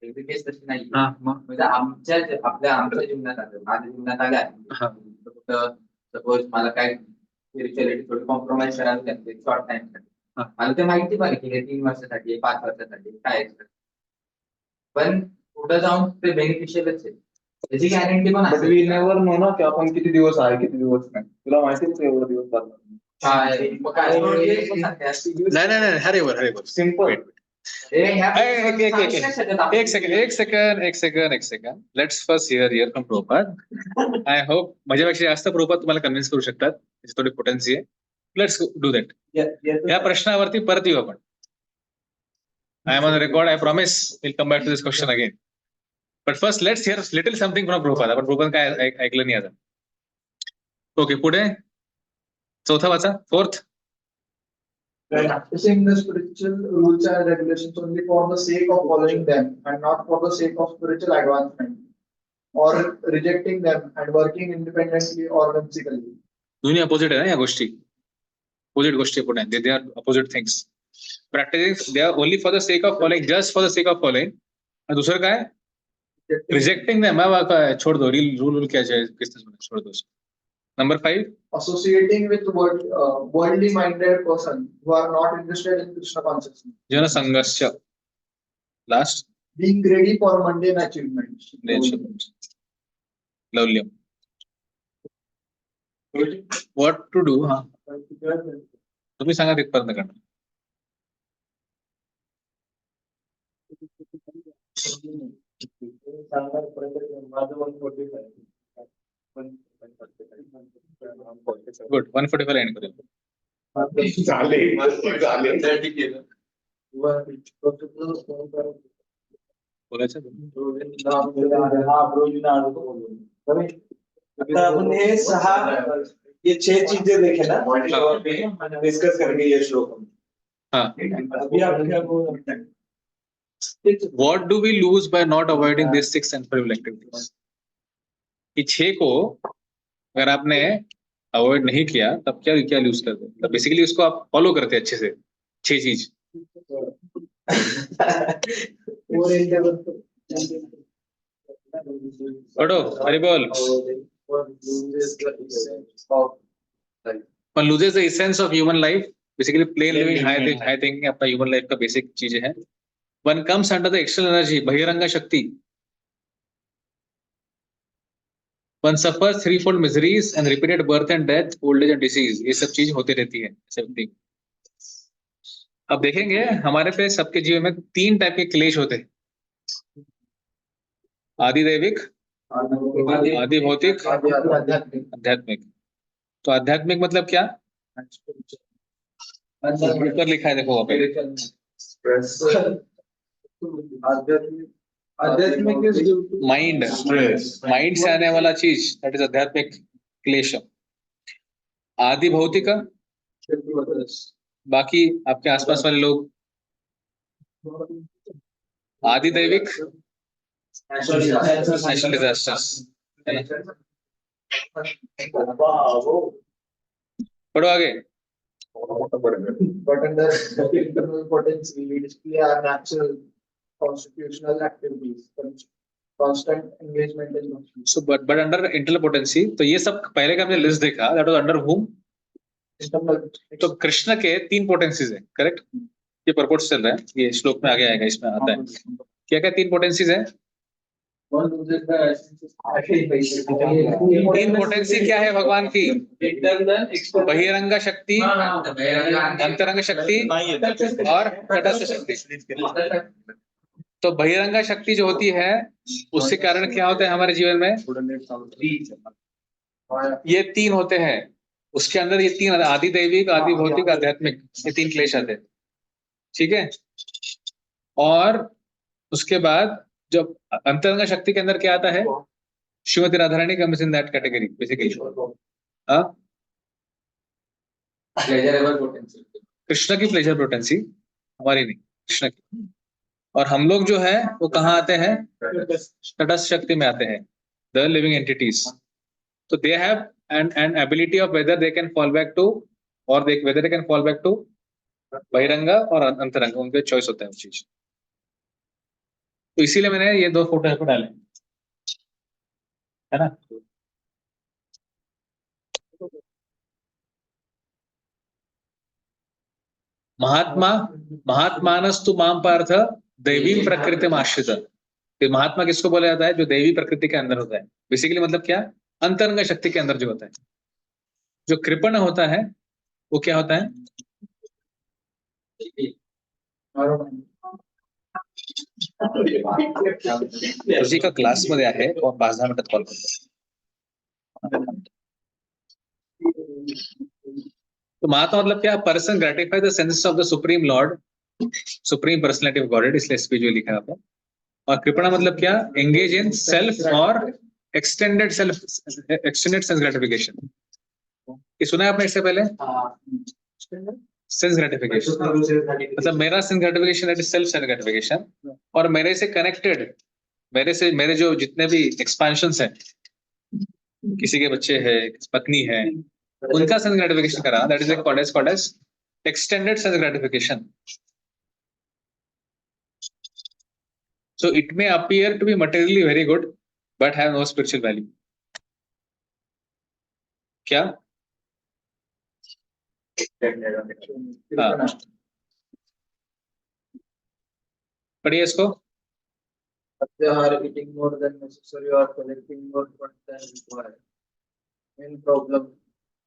Every case तशी नाही हा मग म्हणजे आमच्या जीवनात आलं माझ्या जीवनात हा. आल्या कुठं सपोज मला काय स्पिरिच्युअलिटी थोडी कॉम्प्रोमाइज करावी लागते शॉर्ट टाइम हा. मला ते माहिती पाहिजे की हे 3 वर्षासाठी 5 वर्षासाठी काय आहे. पण पुढे जाऊन ते बेनिफिशियलच आहे त्याची गॅरंटी पण बट असेल. वी नेवर नो ना की आपण किती दिवस आहे किती दिवस नाही. तुला माहितीच एवढं दिवस चालणार काय मग काय नाही नाही नाही हरे बर सिम्पल. एक second let's first hear from Prabhupada. I hope माझ्यापेक्षा जास्त प्रोपात तुम्हाला कन्व्हिन्स करू शकतात त्याची थोडी पोटेन्सी आहे. Let's do that. या प्रश्नावरती परत येऊ आपण. I am on record. I promise will come back to this question again. But first let's hear little something from Prabhupada. आपण प्रोपात काय ऐकलं नाही आता. ओके पुढे चौथा वाचा. Fourth. Practicing the spiritual rules and regulations only for the sake of following them and not for the sake of spiritual advancement, or rejecting them and working independently or whimsically. दोन्ही opposite आहे ना या गोष्टी. Opposite गोष्टी पुढे they are opposite things. Practicing they are only for the sake of following, just for the sake of following. आणि दुसरं काय रिजेक्टिंग देम. छोड़ दो रूल क्या है छोड़ दो. Number 5. Associating with worldly minded persons who are not interested in Krishna consciousness. जन संघर्ष. Last. Being greedy for mundane achievements. लवल्यम. What to do? हा तुम्ही सांगा तिथपर्यंत करणार. गुड. 145 एंड करूया. बोलायचं आता आपण हे 6 ये 6 चीजें देखे ना डिस्कस करेंगे ये श्लोक में. हाँ. अभी आप क्या बोल रहे हैं? What do we lose by not avoiding these 6 unfavorable activities? कि 6 को अगर आपने अवॉइड नहीं किया तब क्या क्या लूज करते हैं. तब बेसिकली उसको आप फॉलो करते हैं अच्छे से 6 चीज. पढ़ो हरि बोल. One loses the essence of human life. Basically plain living high thinking अपना human life का basic चीजें हैं. One comes under the external energy, बहिरंगा शक्ति. One suffers threefold miseries and repeated birth and death, old age and disease. ये सब चीज होती रहती है. अब देखेंगे हमारे पे सबके जीवन में 3 टाइप के क्लेश होते हैं. आदि दैविक, आदि भौतिक, आध्यात्मिक. तो आध्यात्मिक मतलब क्या? ऊपर लिखा है देखो आध्यात्मिक माइंड से आने वाला चीज दैट इज आध्यात्मिक क्लेश. आदि भौतिक बाकी आपके आसपास वाले लोग. आदि दैविक नेचुरल डिजास्टर्स. पढ़ो आगे. But under internal potency, we display our natural constitutional activities, constant engagement in motion. So but under internal potency, तो ये सब पहले का हमने लिस्ट देखा. That was under whom? तो कृष्ण के 3 पोटेंसीज है. करेक्ट. ये परपोर्ट चल रहा है. ये श्लोक में आगे आएगा. इसमें आता है क्या क्या 3 पोटेंसीज है. 3 पोटेंसी क्या है भगवान की? बहिरंगा शक्ति, अंतरंग शक्ति और तटस्थ शक्ति. तो बहिरंगा शक्ति जो होती है उसके कारण क्या होता है हमारे जीवन में? ये 3 होते हैं. उसके अंदर ये 3 आदि दैविक, आदि भौतिक, आध्यात्मिक, ये 3 क्लेश आते हैं. ठीक है. और उसके बाद जब अंतरंग शक्ति के अंदर क्या आता है? Shrimati Radha Rani comes in that category basically. Pleasurable potential. Krishna की प्लेजर पोटेंसी, हमारी नहीं, कृष्ण की. और हम लोग जो है वो कहाँ आते हैं? तटस्थ शक्ति में आते हैं. The living entities. तो they have an ability of whether they can fall back to और देख whether can fall back to बहिरंगा और अंतरंगा, उनके चॉइस होता है वो चीज। तो इसीलिए मैंने ये 2 फोटो यहाँ पे डाले, है ना। महात्मानस्तु माम पार्थ दैवी प्रकृति आश्रित। तो महात्मा किसको बोला जाता है? जो दैवी प्रकृति के अंदर होता है। बेसिकली मतलब क्या? अंतरंग शक्ति के अंदर जो होता है। जो कृपण होता है वो क्या होता है? उसी का क्लास मध्ये आहे, और 5-10 मिनिटात कॉल करतो। तो महात्मा मतलब क्या? Person gratify the senses of the supreme Lord, supreme personality of God, इसलिए स्पिरिचुअल लिखा है आपने। और कृपणा मतलब क्या? एंगेज इन सेल्फ और एक्सटेंडेड सेंस ग्रेटिफिकेशन। ये सुना है आपने इससे पहले? सेंस ग्रेटिफिकेशन मतलब मेरा sense gratification that is self sense gratification, और मेरे से कनेक्टेड, मेरे जो जितने भी एक्सपेंशंस हैं, किसी के बच्चे हैं, पत्नी है, उनका सेंस ग्रेटिफिकेशन करा, that is called as extended sense gratification. So it may appear to be materially very good, but have no spiritual value. क्या? हाँ, पढ़िए इसको। Atyahar, eating more than necessary or collecting more fund than required. Main problem: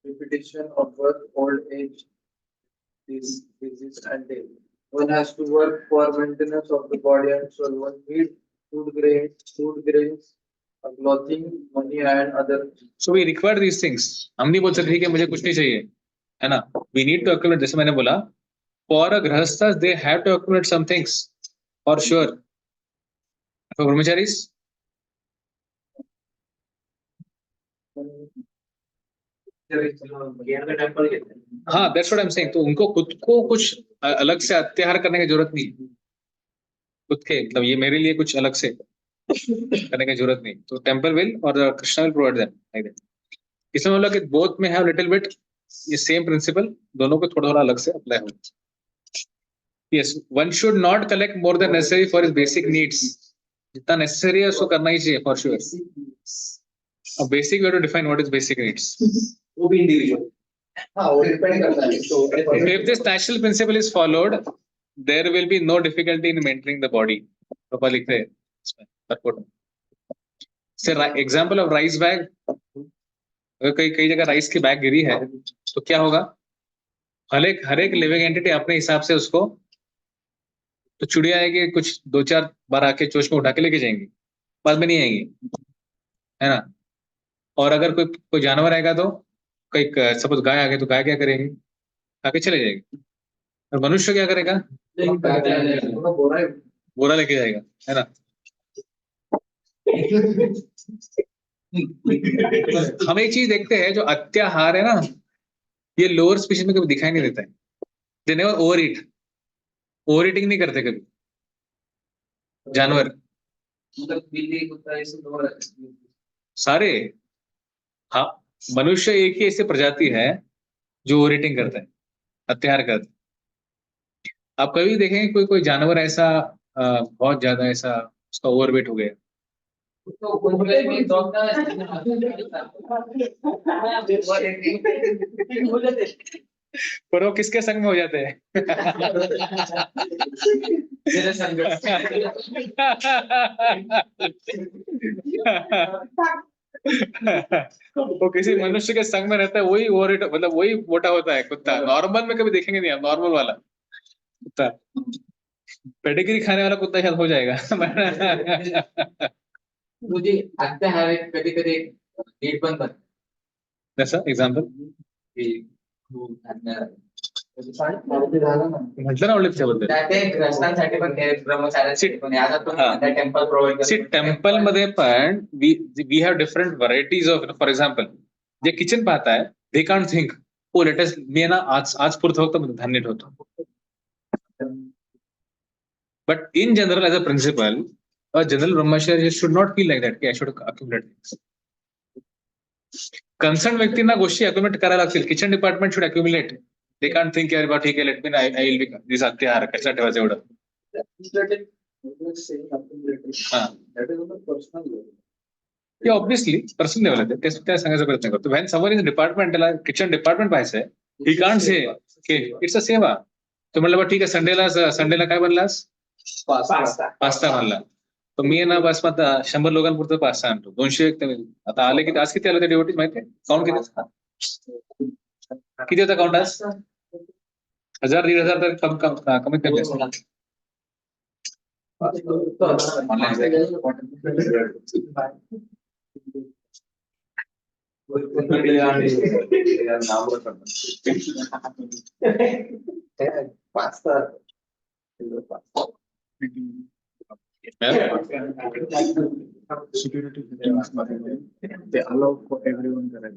repetition of birth, old age, disease and death. One has to work for maintenance of the body and soul. One needs food grains, clothing, money and other. So we require these things. हम नहीं बोल सकते कि मुझे कुछ नहीं चाहिए, है ना। We need to accumulate, जैसे मैंने बोला, for a grahasthas they have to accumulate some things for sure. For brahmacharis, हाँ, that's what I'm saying. तो उनको खुद को कुछ अलग से अत्याहार करने की जरूरत नहीं, खुद के मतलब ये मेरे लिए कुछ अलग से करने की जरूरत नहीं। तो टेम्पल विल और Krishna will provide them like that. इसमें मतलब कि बोथ में हैव लिटिल बिट ये सेम प्रिंसिपल, दोनों को थोड़ा थोड़ा अलग से अप्लाई हो। Yes, one should not collect more than necessary for his basic needs. जितना नेसेसरी है उसको करना ही चाहिए फॉर श्योर। अब basic we have to define what is basic needs, वो भी इंडिविजुअल। हाँ, वो डिपेंड करता है। तो if this natural principle is followed, there will be no difficulty in maintaining the body. पापा लिखते हैं इसमें परपोर्ट। से एग्जांपल ऑफ राइस बैग, अगर कई जगह राइस की बैग गिरी है तो क्या होगा? हर एक लिविंग एंटिटी अपने हिसाब से उसको, तो चिड़िया आएगी कुछ 2-4 बार आके चोच में उठा के लेके जाएंगी, बाद में नहीं आएंगी, है ना। और अगर कोई जानवर आएगा तो कई सपोज गाय आ गई तो गाय क्या करेगी? आके चले जाएगी। और मनुष्य क्या करेगा? बोरा लेके जाएगा, है ना। हम एक चीज देखते हैं, जो अत्याहार है ना, ये लोअर स्पीशीज में कभी दिखाई नहीं देता है। They never over eat, over eating नहीं करते कभी जानवर, मतलब बिल्ली कुत्ता ये सब लोग सारे। हाँ, मनुष्य एक ही ऐसी प्रजाति है जो ओवर ईटिंग करता है, अत्याहार करता है। आप कभी देखेंगे कोई जानवर ऐसा बहुत ज्यादा ऐसा उसका ओवरवेट हो गया, तो उनके भी डॉक्टर पर वो किसके संग में हो जाते हैं? मेरे संगत वो किसी मनुष्य के संग में रहता है, वही ओवर मतलब वही मोटा होता है कुत्ता। नॉर्मल में कभी देखेंगे नहीं आप, नॉर्मल वाला कुत्ता, पेडिग्री खाने वाला कुत्ता शायद हो जाएगा। मुझे लगता है कभी कभी नीड पण करते जैसा एग्जाम्पल म्हटलं ना ऑलिव्हच्या ते ग्रस्तांसाठी पण ते ब्रह्मचार्यासाठी पण आता तुम्ही टेम्पल प्रोव्हाइड टेम्पल मध्ये पण we have different varieties of, for example जे किचन पाहताय they can't think oh latest मी ना आज पुरतं फक्त धान्य ठेवतो. But in general as a principle general brahmachari should not feel like that की I should accumulate things. Concern व्यक्तींना गोष्टी अक्युमुलेट करायला लागतील. Kitchen department should accumulate they can't think यार बा ठीक आहे let me I will be this त्यार कशा ठेवायचं एवढं हा That is on the personal level. हे ऑब्विसली पर्सनल लेवल आहे त्या सांगायचा प्रयत्न करतो व्हॅन समवन इन डिपार्टमेंट त्याला किचन डिपार्टमेंट पाहायचंय ही कांट से की इट्स अ सेवा तो म्हणलं बा ठीक आहे संडेला काय बनलास पास्ता बनला तर मी ना बस मग 100 लोकांपुरतं पास्ता आणतो 200 आता आले की आज किती आलं ते डिवोटीज माहिती आहे काउंट किती होता काउंट आज 1000-1500 तर कमीत कमी असतं Pasta. They allow for everyone to run.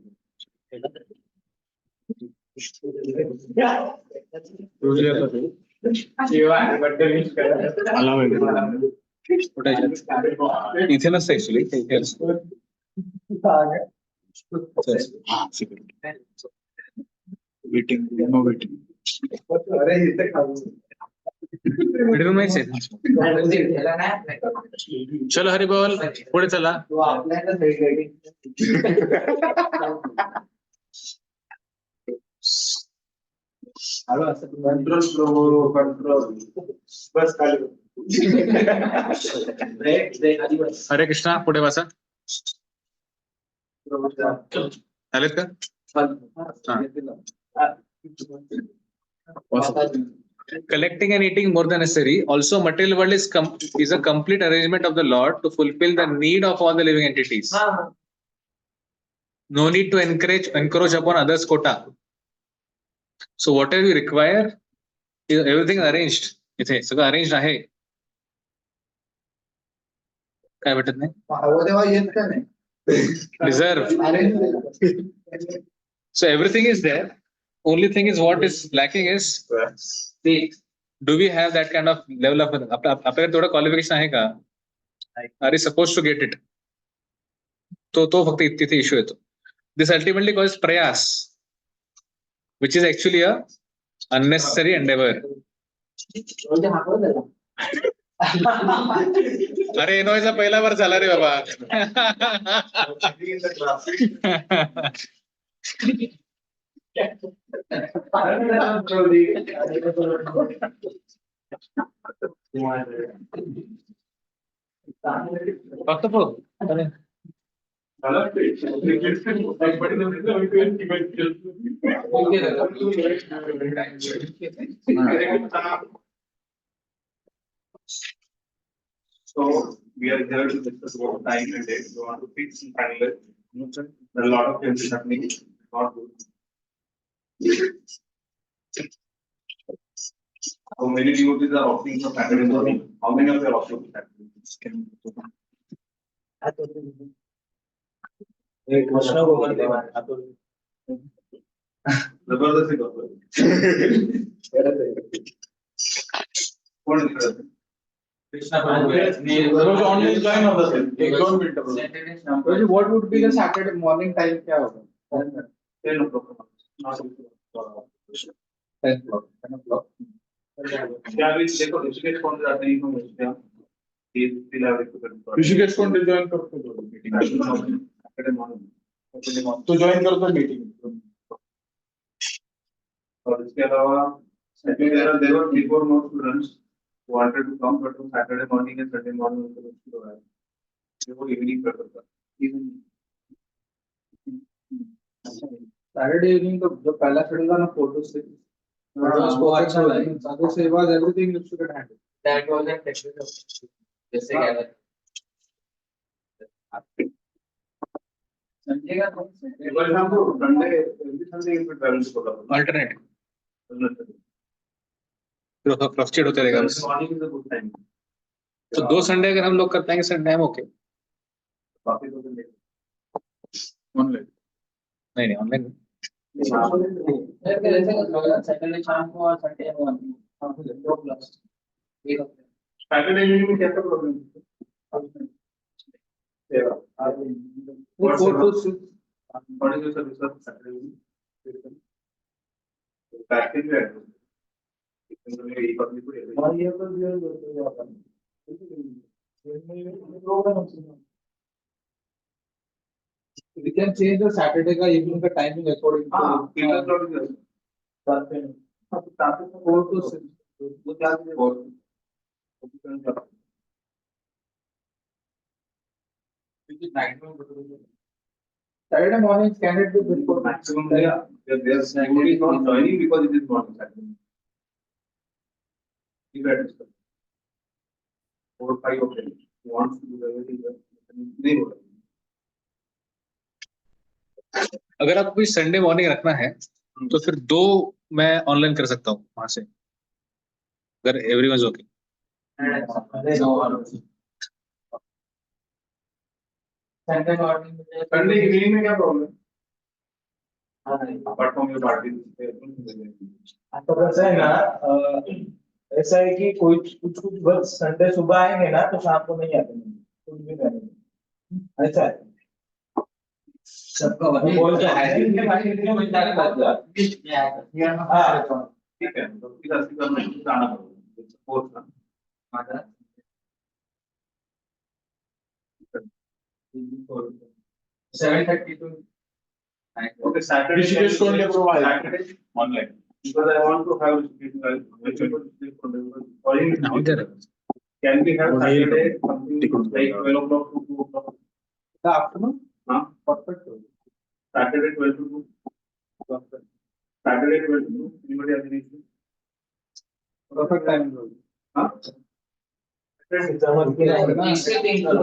इथे नसतं ऍक्च्युली इथे असतं Waiting, no waiting. Meeting room नाहीच आहे चलो हरी बोल पुढे चला Control. बस खाली. हरे कृष्णा पुढे वाचा आलेत का collecting and eating more than necessary also material world is a complete arrangement of the Lord to fulfill the need of all the living entities no need to encourage upon others quota so whatever you require everything is arranged इथे सगळं arranged आहे काय भेटत नाही तेव्हा येत का नाही reserve so everything is there only thing is what is lacking is do we have that kind of level of आपल्याकडे तेवढं क्वालिफिकेशन आहे का are suppose to get it तो फक्त तिथे इश्यू येतो दिस अल्टिमेटली कॉज प्रयास which is actually a unnecessary endeavour अरे एनओचा पहिला वर झाला रे बाबा फक्त So we are here to discuss about time and date. We want to fix and finalize. There are a lot of things happening. Not good. How many devotees are opting for Saturday morning? How many of them are opting for Saturday? जबरदस्ती करतोय. कोण इकडे? Online join होत असेल 1-2 मिनिटं. What would be the Saturday morning time? क्या होगा? 10 o'clock. 10 o'clock. त्यावेळी देखो ऋषिकेश कोण जाते इन्फॉर्मेशन तिला ऋषिकेश कोण जॉइन करतो मीटिंग तो जॉइन करतो मीटिंग और इसके अलावा there were 3-4 more students who wanted to come but on Saturday morning and Sunday morning वो इवनिंग करता था सैटरडे इवनिंग तो जो पहला शेड्यूल था ना फोटो से वो अच्छा लगा से was everything you should handle That was a technical. जैसे क्या है? संजय का कौन सा? For example, Sunday, every Sunday you will travel to Kolkata. Alternate fluctuate होते रहेगा बस Morning is a good time. तो 2 संडे अगर हम लोग कर पाएंगे संडे हम ओके बाकी तो दिन ऑनलाइन नहीं ऑनलाइन सैटरडे शाम को और Sunday morning 2 class Saturday evening में क्या प्रॉब्लम है? What is your service on Saturday evening? that can be addressed. It's going to be public. ये तो जो programme we can change the Saturday का evening का timing according to हाँ, people not in the- four to six. वो क्या है और Saturday morning can it be before maximum there's nobody is not joining because it is not Saturday. You get it. 4 or 5 of them wants to do everything नहीं हो रहा. अगर आपको कोई संडे मॉर्निंग रखना है तो फिर 2 मैं ऑनलाइन कर सकता हूँ वहां से, अगर एवरीवन ओके. संडे मॉर्निंग में Sunday evening में क्या problem? Apart from your party. आता कैसा है ना, ऐसा है कि कोई कुछ कुछ वर्क संडे सुबह आएंगे ना तो शाम को नहीं आते, कुछ भी करेंगे, ऐसा है. सबका वो बोलते हैं हाँ, ठीक है तो फिर असली का नहीं जाना पड़ेगा सपोर्ट का. 7:30 to Okay, Saturday. Rishikesh don't provide. Saturday online. Because I want to have Now there are. Can we have Saturday something like 12 o'clock to 2 o'clock? the afternoon? Huh? Perfect. Saturday 12 to 2. Saturday 12 to 2. Anybody have any issue? Perfect time. Huh? इससे think hello.